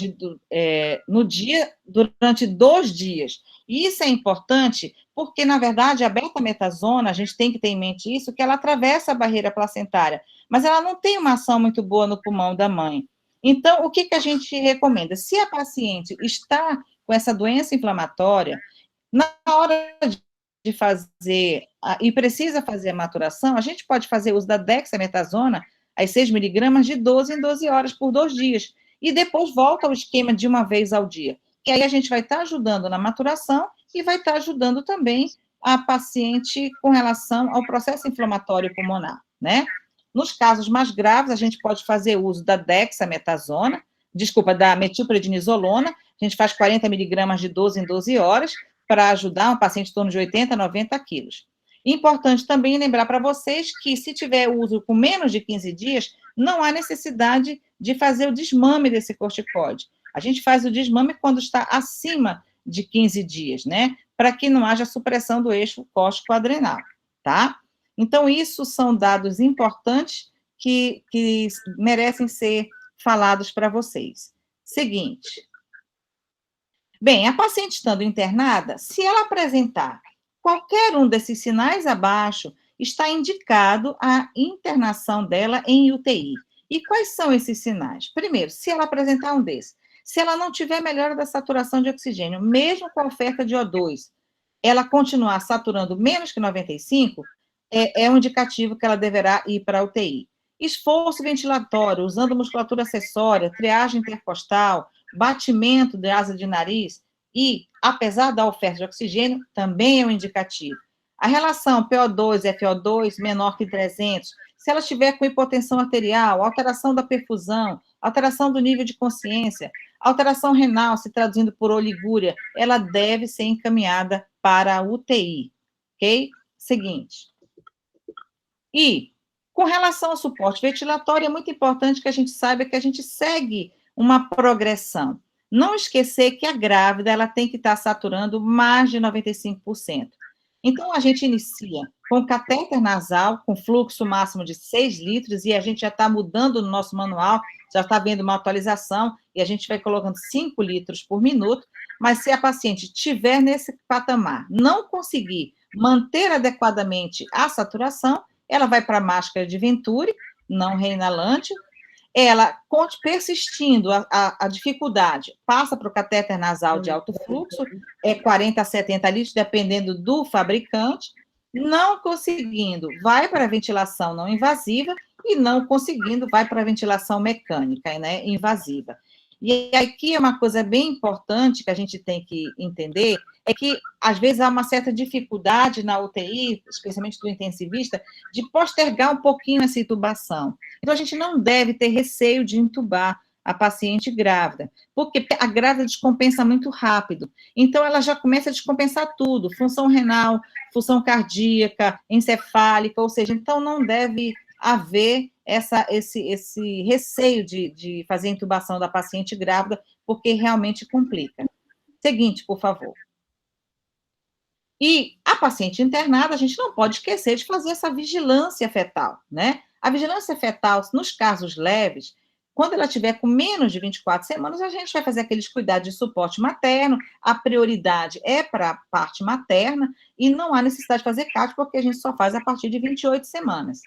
no dia, durante 2 dias. E isso é importante porque, na verdade, a betametasona, a gente tem que ter em mente isso, que ela atravessa a barreira placentária, mas ela não tem uma ação muito boa no pulmão da mãe. Então, o que a gente recomenda? Se a paciente está com essa doença inflamatória, na hora fazer, e precisa fazer a maturação, a gente pode fazer uso da dexametasona, as 6 miligramas, de 12 em 12 horas por 2 dias, e depois volta ao esquema de uma vez ao dia. E aí a gente vai estar ajudando na maturação e vai estar ajudando também a paciente com relação ao processo inflamatório pulmonar, né? Nos casos mais graves, a gente pode fazer uso da dexametasona, da metilprednisolona, a gente faz 40 miligramas de 12 em 12 horas, para ajudar um paciente em torno de 80 a 90 quilos. Importante também lembrar para vocês que, se tiver uso com menos de 15 dias, não há necessidade de fazer o desmame desse corticoide. A gente faz o desmame quando está acima de 15 dias, né? Para que não haja supressão do eixo córtico-adrenal, tá? Então, isso são dados importantes que merecem ser falados para vocês. Seguinte. Bem, a paciente estando internada, se ela apresentar qualquer um desses sinais abaixo, está indicado a internação dela em UTI. E quais são esses sinais? Primeiro, se ela apresentar um desses, se ela não tiver melhora da saturação de oxigênio, mesmo com a oferta de O2, ela continuar saturando menos que 95, é um indicativo que ela deverá ir para a UTI. Esforço ventilatório, usando musculatura acessória, triagem intercostal, batimento de asa de nariz e, apesar da oferta de oxigênio, também é um indicativo. A relação PO2-FO2 menor que 300, se ela estiver com hipotensão arterial, alteração da perfusão, alteração do nível de consciência, alteração renal, se traduzindo por oligúria, ela deve ser encaminhada para a UTI, ok? Seguinte. E, com relação ao suporte ventilatório, é muito importante que a gente saiba que a gente segue uma progressão. Não esquecer que a grávida ela tem que estar saturando mais de 95%. Então, a gente inicia com catéter nasal, com fluxo máximo de 6 litros, e a gente já está mudando no nosso manual, já está vendo uma atualização, e a gente vai colocando 5 litros por minuto, mas se a paciente estiver nesse patamar, não conseguir manter adequadamente a saturação, ela vai para a máscara de Venturi, não reinalante, ela, persistindo a dificuldade, passa para o catéter nasal de alto fluxo, 40 a 70 litros, dependendo do fabricante, não conseguindo, vai para a ventilação não invasiva, e não conseguindo, vai para a ventilação mecânica, né, invasiva. E aqui é uma coisa bem importante que a gente tem que entender, é que, às vezes, há uma certa dificuldade na UTI, especialmente do intensivista, de postergar um pouquinho essa intubação. Então, a gente não deve ter receio de intubar a paciente grávida, porque a grávida descompensa muito rápido. Então, ela já começa a descompensar tudo, função renal, função cardíaca, encefálica, ou seja, então não deve haver esse receio de fazer a intubação da paciente grávida, porque realmente complica. Seguinte, por favor. E a paciente internada, a gente não pode esquecer de fazer essa vigilância fetal, né? A vigilância fetal, nos casos leves, quando ela tiver com menos de 24 semanas, a gente vai fazer aqueles cuidados de suporte materno, a prioridade é para a parte materna, e não há necessidade de fazer CAT, porque a gente só faz a partir de 28 semanas.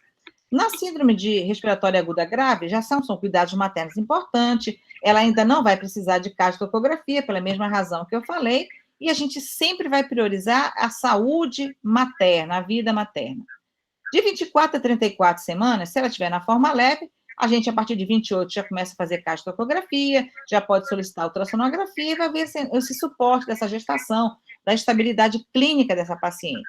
Na síndrome de respiratória aguda grave, já são cuidados maternos importantes, ela ainda não vai precisar de cardioecografia, pela mesma razão que eu falei, e a gente sempre vai priorizar a saúde materna, a vida materna. De 24 a 34 semanas, se ela estiver na forma leve, a gente, a partir de 28, já começa a fazer cardioecografia, já pode solicitar ultrassonografia e vai ver esse suporte dessa gestação, da estabilidade clínica dessa paciente.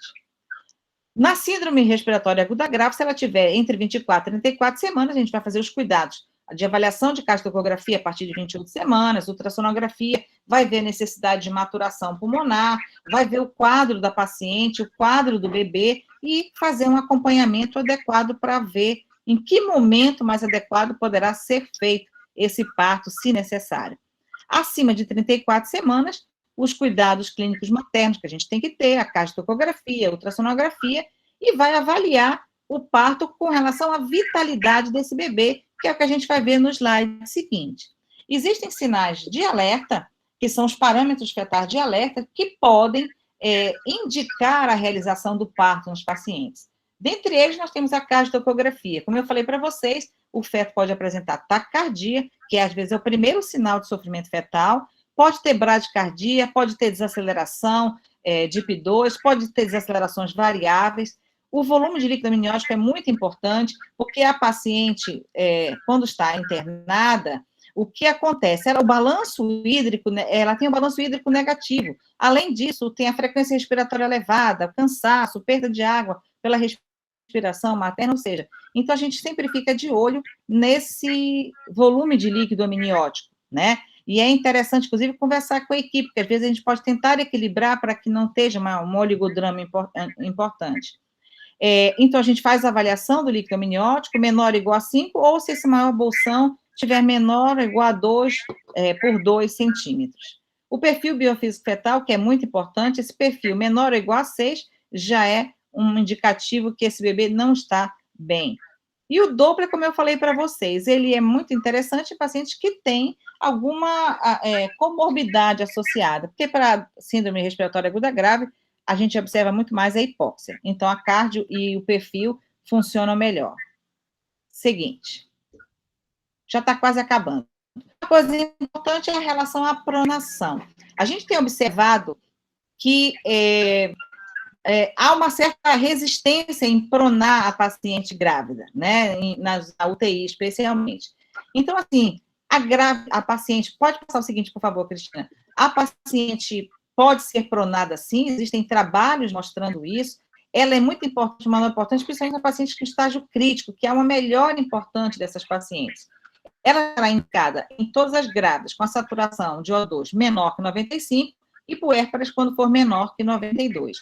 Na síndrome respiratória aguda grave, se ela tiver entre 24 e 34 semanas, a gente vai fazer os cuidados de avaliação de cardioecografia a partir de 28 semanas, ultrassonografia, vai ver a necessidade de maturação pulmonar, vai ver o quadro da paciente, o quadro do bebê e fazer um acompanhamento adequado para ver em que momento mais adequado poderá ser feito esse parto, se necessário. Acima de 34 semanas, os cuidados clínicos maternos que a gente tem que ter, a cardioecografia, a ultrassonografia, e vai avaliar o parto com relação à vitalidade desse bebê, que é o que a gente vai ver no slide seguinte. Existem sinais de alerta, que são os parâmetros fetais de alerta, que podem indicar a realização do parto nos pacientes. Dentre eles, nós temos a cardioecografia. Como eu falei para vocês, o feto pode apresentar taquicardia, que às vezes é o primeiro sinal de sofrimento fetal, pode ter bradicardia, pode ter desaceleração, DIP2, pode ter desacelerações variáveis. O volume de líquido amniótico é muito importante, porque a paciente, quando está internada, o que acontece? O balanço hídrico, ela tem um balanço hídrico negativo. Além disso, tem a frequência respiratória elevada, cansaço, perda de água pela respiração materna, ou seja, então a gente sempre fica de olho nesse volume de líquido amniótico, né? E é interessante, inclusive, conversar com a equipe, porque às vezes a gente pode tentar equilibrar para que não esteja um oligodrama importante. Então, a gente faz a avaliação do líquido amniótico, menor ou igual a 5, ou se esse maior bolsão tiver menor ou igual a 2 por 2 centímetros. O perfil biofísico fetal, que é muito importante, esse perfil menor ou igual a 6 já é um indicativo que esse bebê não está bem. E o Doppler, como eu falei para vocês, ele é muito interessante em pacientes que têm alguma comorbidade associada, porque para síndrome respiratória aguda grave, a gente observa muito mais a hipóxia. Então, a cardio e o perfil funcionam melhor. Seguinte. Já está quase acabando. Uma coisa importante é a relação à pronação. A gente tem observado que há uma certa resistência em pronar a paciente grávida, né? Na UTI, especialmente. Então, assim, a paciente... Pode passar o seguinte, por favor, Cristina. A paciente pode ser pronada sim, existem trabalhos mostrando isso. Ela é muito importante, principalmente na paciente com estágio crítico, que é uma melhora importante dessas pacientes. Ela será indicada em todas as grávidas com a saturação de O2 menor que 95 e puérperas quando for menor que 92.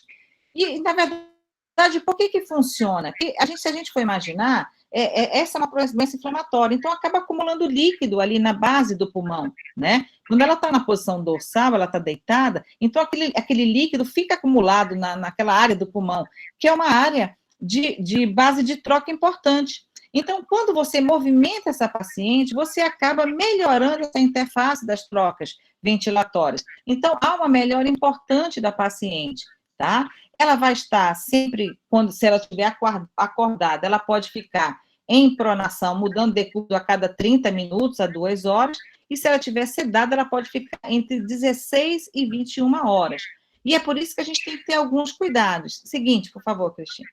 E, na verdade, por que funciona? Porque se a gente for imaginar, essa é uma doença inflamatória, então acaba acumulando líquido ali na base do pulmão, né? Quando ela está na posição dorsal, ela está deitada, então aquele líquido fica acumulado naquela área do pulmão, que é uma área de base de troca importante. Então, quando você movimenta essa paciente, você acaba melhorando essa interface das trocas ventilatórias. Então, há uma melhora importante da paciente, tá? Ela vai estar sempre, se ela estiver acordada, ela pode ficar em pronação, mudando de decúbito a cada 30 minutos a 2 horas, e se ela estiver sedada, ela pode ficar entre 16 e 21 horas. E é por isso que a gente tem que ter alguns cuidados. Seguinte, por favor, Cristina.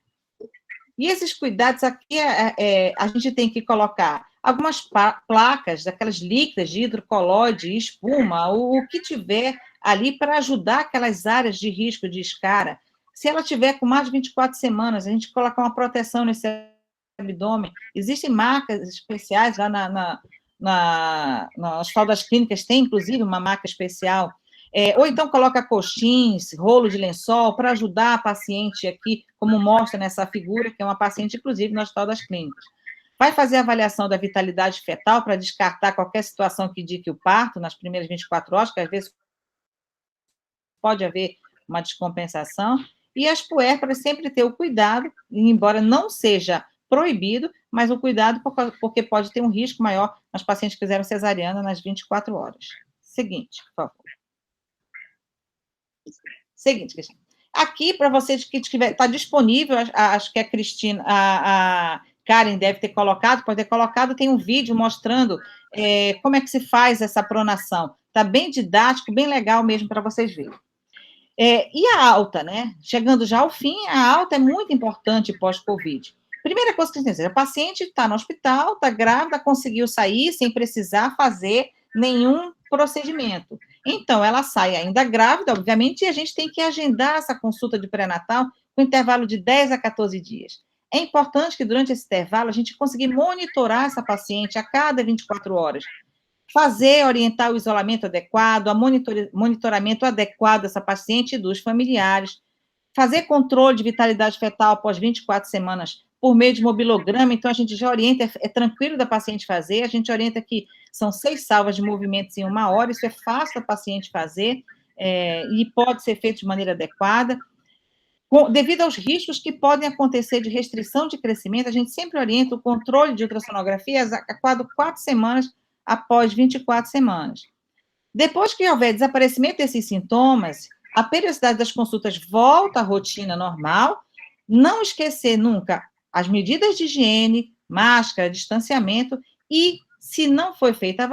E esses cuidados aqui, a gente tem que colocar algumas placas, daquelas líquidas de hidrocolóide, espuma, o que tiver ali para ajudar aquelas áreas de risco de escara. Se ela tiver com mais de 24 semanas, a gente coloca uma proteção nesse abdômen. Existem marcas especiais lá no Hospital das Clínicas, tem inclusive uma marca especial. Ou então coloca coxins, rolo de lençol, para ajudar a paciente aqui, como mostra nessa figura, que é uma paciente, inclusive, no Hospital das Clínicas. Vai fazer a avaliação da vitalidade fetal para descartar qualquer situação que indique o parto nas primeiras 24 horas, que às vezes pode haver uma descompensação. E as puérperas sempre ter o cuidado, embora não seja proibido, mas o cuidado porque pode ter um risco maior nas pacientes que fizeram cesariana nas 24 horas. Seguinte, por favor. Seguinte, Cristina. Aqui, para vocês que estiver, está disponível, acho que a Cristina, a Karen deve ter colocado, pode ter colocado, tem um vídeo mostrando como é que se faz essa pronação. Está bem didático, bem legal mesmo para vocês verem. E a alta, né? Chegando já ao fim, a alta é muito importante pós-Covid. Primeira coisa que a gente tem, a paciente está no hospital, está grávida, conseguiu sair sem precisar fazer nenhum procedimento. Então, ela sai ainda grávida, obviamente, e a gente tem que agendar essa consulta de pré-natal com intervalo de 10 a 14 dias. É importante que, durante esse intervalo, a gente consiga monitorar essa paciente a cada 24 horas, orientar o isolamento adequado, o monitoramento adequado dessa paciente e dos familiares, fazer controle de vitalidade fetal após 24 semanas por meio de mobilograma, então a gente já orienta, é tranquilo da paciente fazer, a gente orienta que são 6 salvas de movimentos em 1 hora, isso é fácil da paciente fazer, e pode ser feito de maneira adequada. Devido aos riscos que podem acontecer de restrição de crescimento, a gente sempre orienta o controle de ultrassonografia a cada 4 semanas após 24 semanas. Depois que houver desaparecimento desses sintomas, a periodicidade das consultas volta à rotina normal, não esquecer nunca as medidas de higiene, máscara, distanciamento e, se não foi feita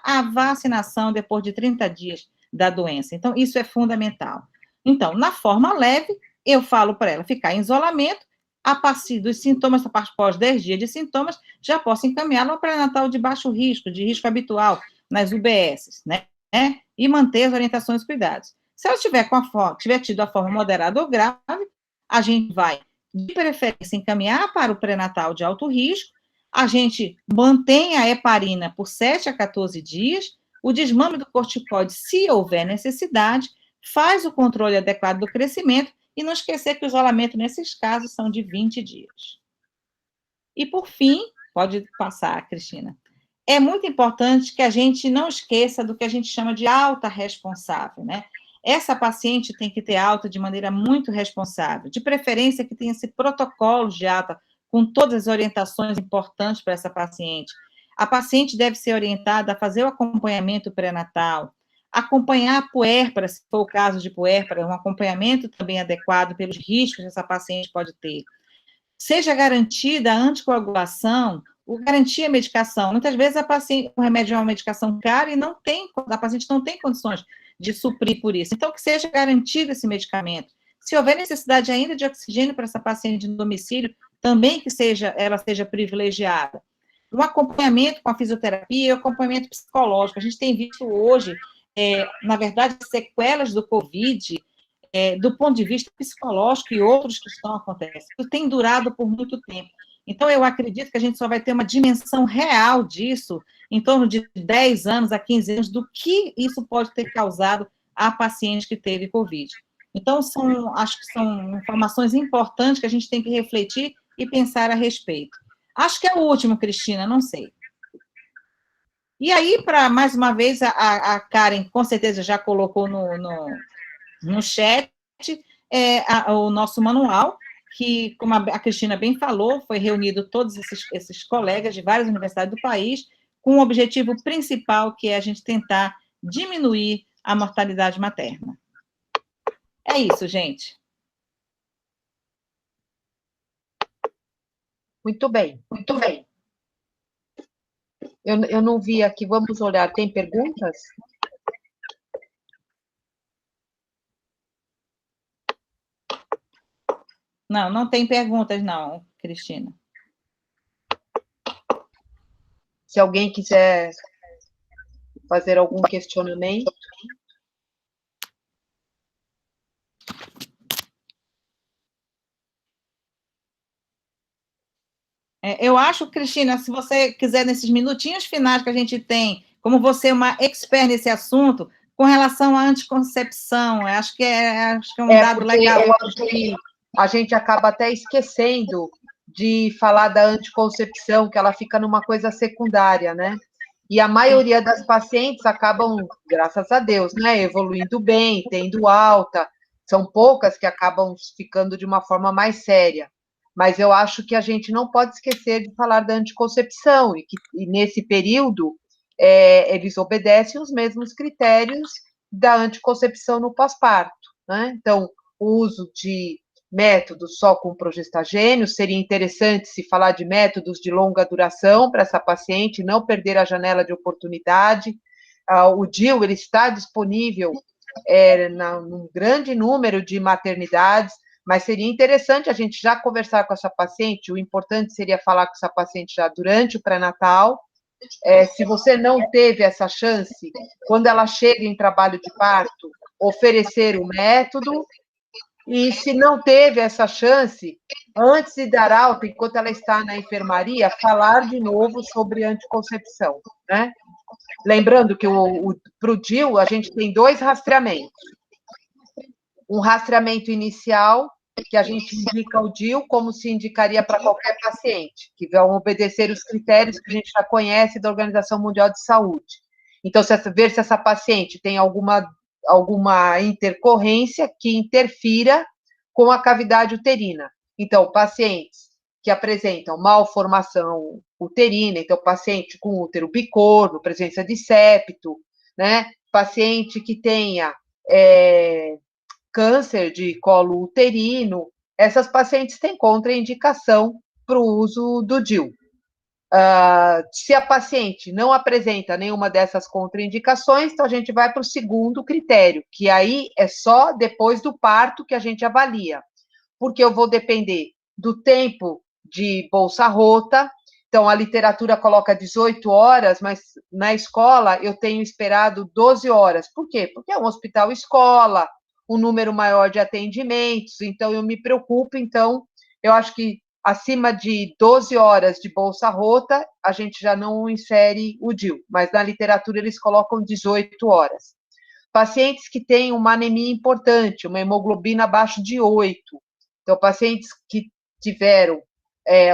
a vacinação depois de 30 dias da doença. Então, isso é fundamental. Então, na forma leve, eu falo para ela ficar em isolamento, a partir dos sintomas, após 10 dias de sintomas, já posso encaminhá-la para pré-natal de baixo risco, de risco habitual, nas UBSs, né? E manter as orientações e cuidados. Se ela tiver tido a forma moderada ou grave, a gente vai, de preferência, encaminhar para o pré-natal de alto risco, a gente mantém a heparina por 7 a 14 dias, o desmame do corticoide, se houver necessidade, faz o controle adequado do crescimento e não esquecer que o isolamento, nesses casos, são de 20 dias. E, por fim, pode passar, Cristina, é muito importante que a gente não esqueça do que a gente chama de alta responsável, né? Essa paciente tem que ter alta de maneira muito responsável, de preferência que tenha esse protocolo de alta, com todas as orientações importantes para essa paciente. A paciente deve ser orientada a fazer o acompanhamento pré-natal, acompanhar a puérpera, se for o caso de puérpera, um acompanhamento também adequado pelos riscos que essa paciente pode ter. Seja garantida a anticoagulação, garantir a medicação. Muitas vezes o remédio é uma medicação cara e a paciente não tem condições de suprir por isso. Então, que seja garantido esse medicamento. Se houver necessidade ainda de oxigênio para essa paciente no domicílio, também que ela seja privilegiada. Um acompanhamento com a fisioterapia e o acompanhamento psicológico. A gente tem visto hoje, na verdade, sequelas do Covid, do ponto de vista psicológico e outros que estão acontecendo. Isso tem durado por muito tempo. Então, eu acredito que a gente só vai ter uma dimensão real disso em torno de 10 anos a 15 anos, do que isso pode ter causado à paciente que teve Covid. Então, acho que são informações importantes que a gente tem que refletir e pensar a respeito. Acho que é o último, Cristina, não sei. E aí, mais uma vez, a Karen, com certeza, já colocou no chat, o nosso manual, que, como a Cristina bem falou, foi reunido todos esses colegas de várias universidades do país, com o objetivo principal, que é a gente tentar diminuir a mortalidade materna. É isso, gente. Muito bem, muito bem. Eu não vi aqui, vamos olhar, tem perguntas? Não tem perguntas, não, Cristina. Se alguém quiser fazer algum questionamento. Eu acho, Cristina, se você quiser, nesses minutinhos finais que a gente tem, como você é uma expert nesse assunto, com relação à anticoncepção, acho que é um dado legal. Eu acho que a gente acaba até esquecendo de falar da anticoncepção, que ela fica numa coisa secundária, né? E a maioria das pacientes acabam, graças a Deus, né, evoluindo bem, tendo alta. São poucas que acabam ficando de uma forma mais séria. Mas eu acho que a gente não pode esquecer de falar da anticoncepção, e nesse período eles obedecem os mesmos critérios da anticoncepção no pós-parto, né? Então, o uso de métodos só com progestagênio, seria interessante se falar de métodos de longa duração para essa paciente, não perder a janela de oportunidade. O DIU ele está disponível num grande número de maternidades, mas seria interessante a gente já conversar com essa paciente, o importante seria falar com essa paciente já durante o pré-natal. Se você não teve essa chance, quando ela chega em trabalho de parto, oferecer o método. E se não teve essa chance, antes de dar alta, enquanto ela está na enfermaria, falar de novo sobre anticoncepção, né? Lembrando que para o DIU a gente tem 2 rastreamentos. Um rastreamento inicial, que a gente indica o DIU como se indicaria para qualquer paciente, que vão obedecer os critérios que a gente já conhece da Organização Mundial de Saúde. Então, ver se essa paciente tem alguma intercorrência que interfira com a cavidade uterina. Então, pacientes que apresentam malformação uterina, então, paciente com útero bicorno, presença de septo, né? Paciente que tenha câncer de colo uterino, essas pacientes têm contraindicação para o uso do DIU. Se a paciente não apresenta nenhuma dessas contraindicações, então a gente vai para o segundo critério, que aí é só depois do parto que a gente avalia, porque eu vou depender do tempo de bolsa rota. Então, a literatura coloca 18 horas, mas na escola eu tenho esperado 12 horas. Por quê? Porque é um hospital-escola, um número maior de atendimentos, então eu me preocupo. Então, eu acho que acima de 12 horas de bolsa rota, a gente já não insere o DIU, mas na literatura eles colocam 18 horas. Pacientes que têm uma anemia importante, uma hemoglobina abaixo de 8. Então, pacientes que tiveram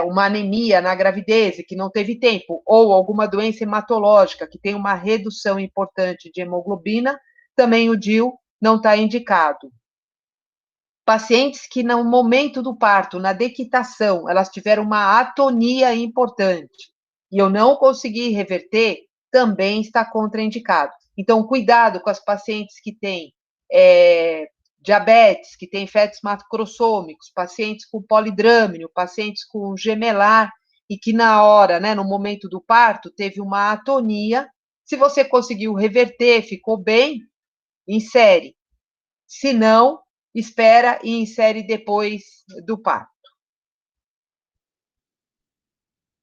uma anemia na gravidez e que não teve tempo, ou alguma doença hematológica que tem uma redução importante de hemoglobina, também o DIU não está indicado. Pacientes que no momento do parto, na dequitação, elas tiveram uma atonia importante e eu não consegui reverter, também está contraindicado. Então, cuidado com as pacientes que têm diabetes, que têm fetos macrossômicos, pacientes com polidrâmino, pacientes com gemelar, e que na hora, no momento do parto, teve uma atonia. Se você conseguiu reverter, ficou bem, insere. Se não, espera e insere depois do parto.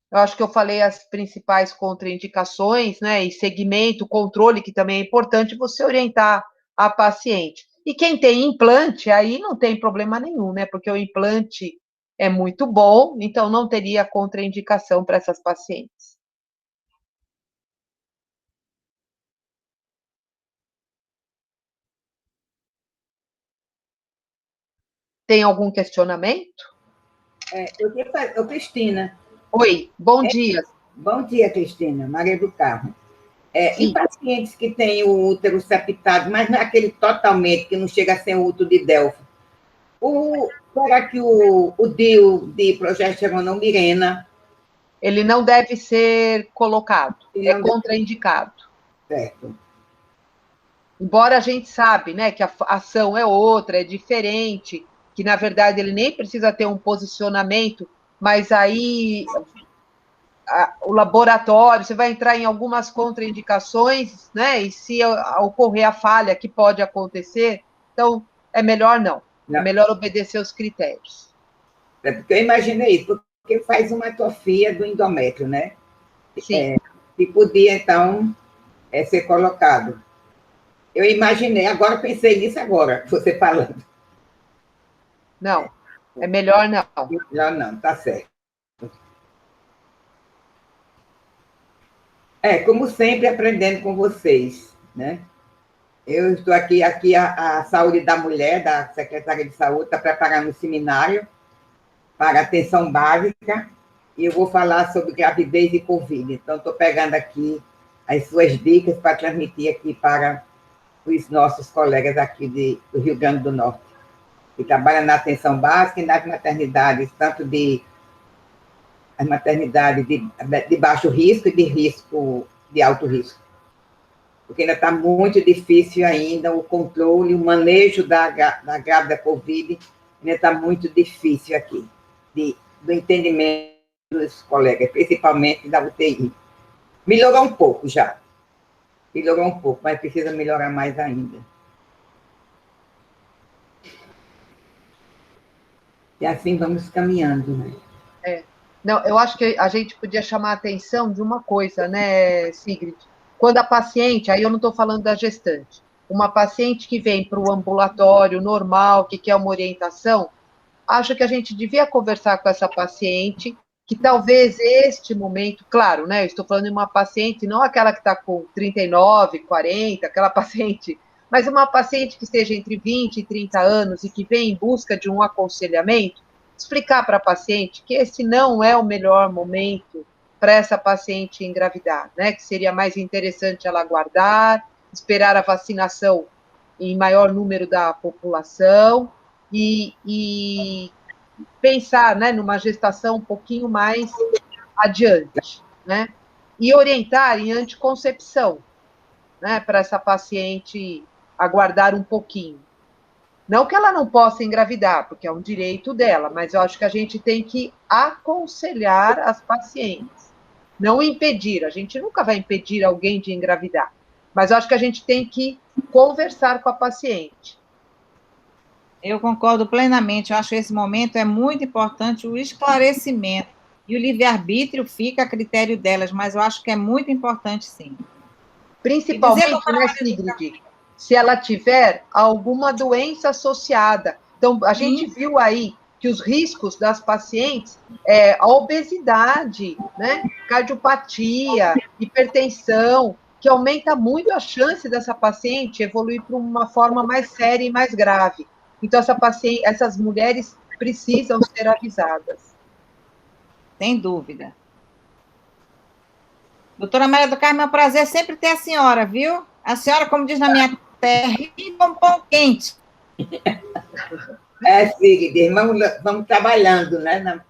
Eu acho que eu falei as principais contraindicações, e segmento, controle, que também é importante você orientar a paciente. E quem tem implante, aí não tem problema nenhum, porque o implante é muito bom, então não teria contraindicação para essas pacientes. Tem algum questionamento? Cristina. Oi, bom dia. Bom dia, Cristina. Maria do Carmo. Em pacientes que têm o útero septado, mas não é aquele totalmente, que não chega a ser o útero de Delphi, será que o DIU de progesterona Mirena... Ele não deve ser colocado, é contraindicado. Certo. Embora a gente sabe, que a ação é outra, é diferente, que, na verdade, ele nem precisa ter um posicionamento, mas aí o laboratório, você vai entrar em algumas contraindicações, e se ocorrer a falha, que pode acontecer, então é melhor não. É melhor obedecer os critérios. É porque eu imaginei isso, porque faz uma atrofia do endométrio, né? Sim. Que podia, então, ser colocado. Eu imaginei, agora pensei nisso agora, você falando. Não, é melhor não. Melhor não, tá certo. Como sempre, aprendendo com vocês, né? Eu estou aqui a Saúde da Mulher, da Secretaria de Saúde, está preparando um seminário para atenção básica, e eu vou falar sobre gravidez e Covid. Então, estou pegando aqui as suas dicas para transmitir aqui para os nossos colegas aqui do Rio Grande do Norte, que trabalham na atenção básica e nas maternidades, tanto as maternidades de baixo risco e de alto risco. Porque ainda está muito difícil ainda o controle, o manejo da grávida Covid, ainda está muito difícil aqui, do entendimento dos colegas, principalmente da UTI. Melhorou um pouco já. Melhorou um pouco, mas precisa melhorar mais ainda. E assim vamos caminhando, né? Não, eu acho que a gente podia chamar a atenção de uma coisa, né, Sigrid? Quando a paciente, aí eu não estou falando da gestante, uma paciente que vem para o ambulatório normal, que quer uma orientação, acho que a gente devia conversar com essa paciente, que talvez este momento, claro, eu estou falando de uma paciente, não aquela que está com 39, 40, aquela paciente, mas uma paciente que esteja entre 20 e 30 anos e que vem em busca de um aconselhamento, explicar para a paciente que esse não é o melhor momento para essa paciente engravidar, que seria mais interessante ela aguardar, esperar a vacinação em maior número da população e pensar, numa gestação um pouquinho mais adiante, e orientar em anticoncepção, para essa paciente aguardar um pouquinho. Não que ela não possa engravidar, porque é um direito dela, mas eu acho que a gente tem que aconselhar as pacientes. Não impedir, a gente nunca vai impedir alguém de engravidar, mas eu acho que a gente tem que conversar com a paciente. Eu concordo plenamente, eu acho que esse momento é muito importante, o esclarecimento, e o livre-arbítrio fica a critério delas, mas eu acho que é muito importante, sim. Principalmente, né, Sigrid, se ela tiver alguma doença associada. Então, a gente viu aí que os riscos das pacientes é a obesidade, né, cardiopatia, hipertensão, que aumenta muito a chance dessa paciente evoluir para uma forma mais séria e mais grave. Então, essas mulheres precisam ser avisadas. Sem dúvida. Doutora Maria do Carmo, é um prazer sempre ter a senhora, viu? A senhora, como diz na minha terra, com pão quente. Sigrid, vamos trabalhando, né?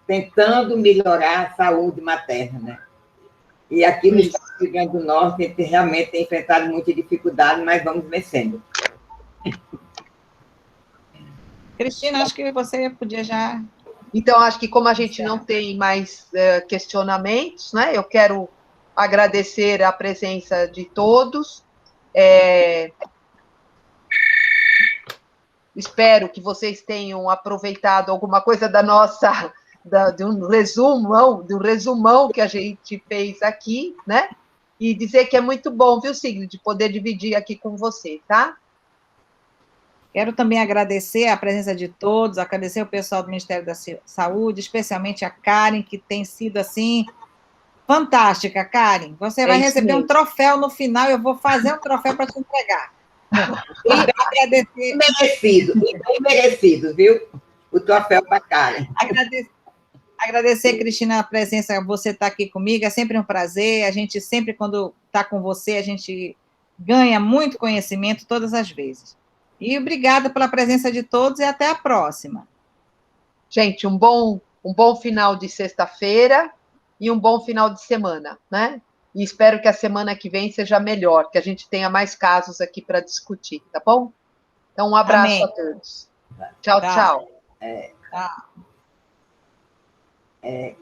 Tentando melhorar a saúde materna, né? E aqui no Estado do Rio Grande do Norte, a gente realmente tem enfrentado muita dificuldade, mas vamos vencendo. Cristina, acho que você podia já... Então, acho que como a gente não tem mais questionamentos, né, eu quero agradecer a presença de todos. Espero que vocês tenham aproveitado alguma coisa de um resumão que a gente fez aqui, né? E dizer que é muito bom, viu, Sigrid, de poder dividir aqui com você, tá? Quero também agradecer a presença de todos, agradecer o pessoal do Ministério da Saúde, especialmente a Karen, que tem sido, assim, fantástica, Karen. Você vai receber um troféu no final, eu vou fazer um troféu para te entregar. E agradecer... Merecido, e bem merecido, viu? O troféu para a Karen. Agradecer, Cristina, a presença, você estar aqui comigo, é sempre um prazer, a gente sempre, quando está com você, a gente ganha muito conhecimento todas as vezes. E obrigada pela presença de todos e até a próxima. Gente, um bom final de sexta-feira e um bom final de semana, né? E espero que a semana que vem seja melhor, que a gente tenha mais casos aqui para discutir, tá bom? Então, um abraço Amém. a todos. Tchau, tchau. Tchau.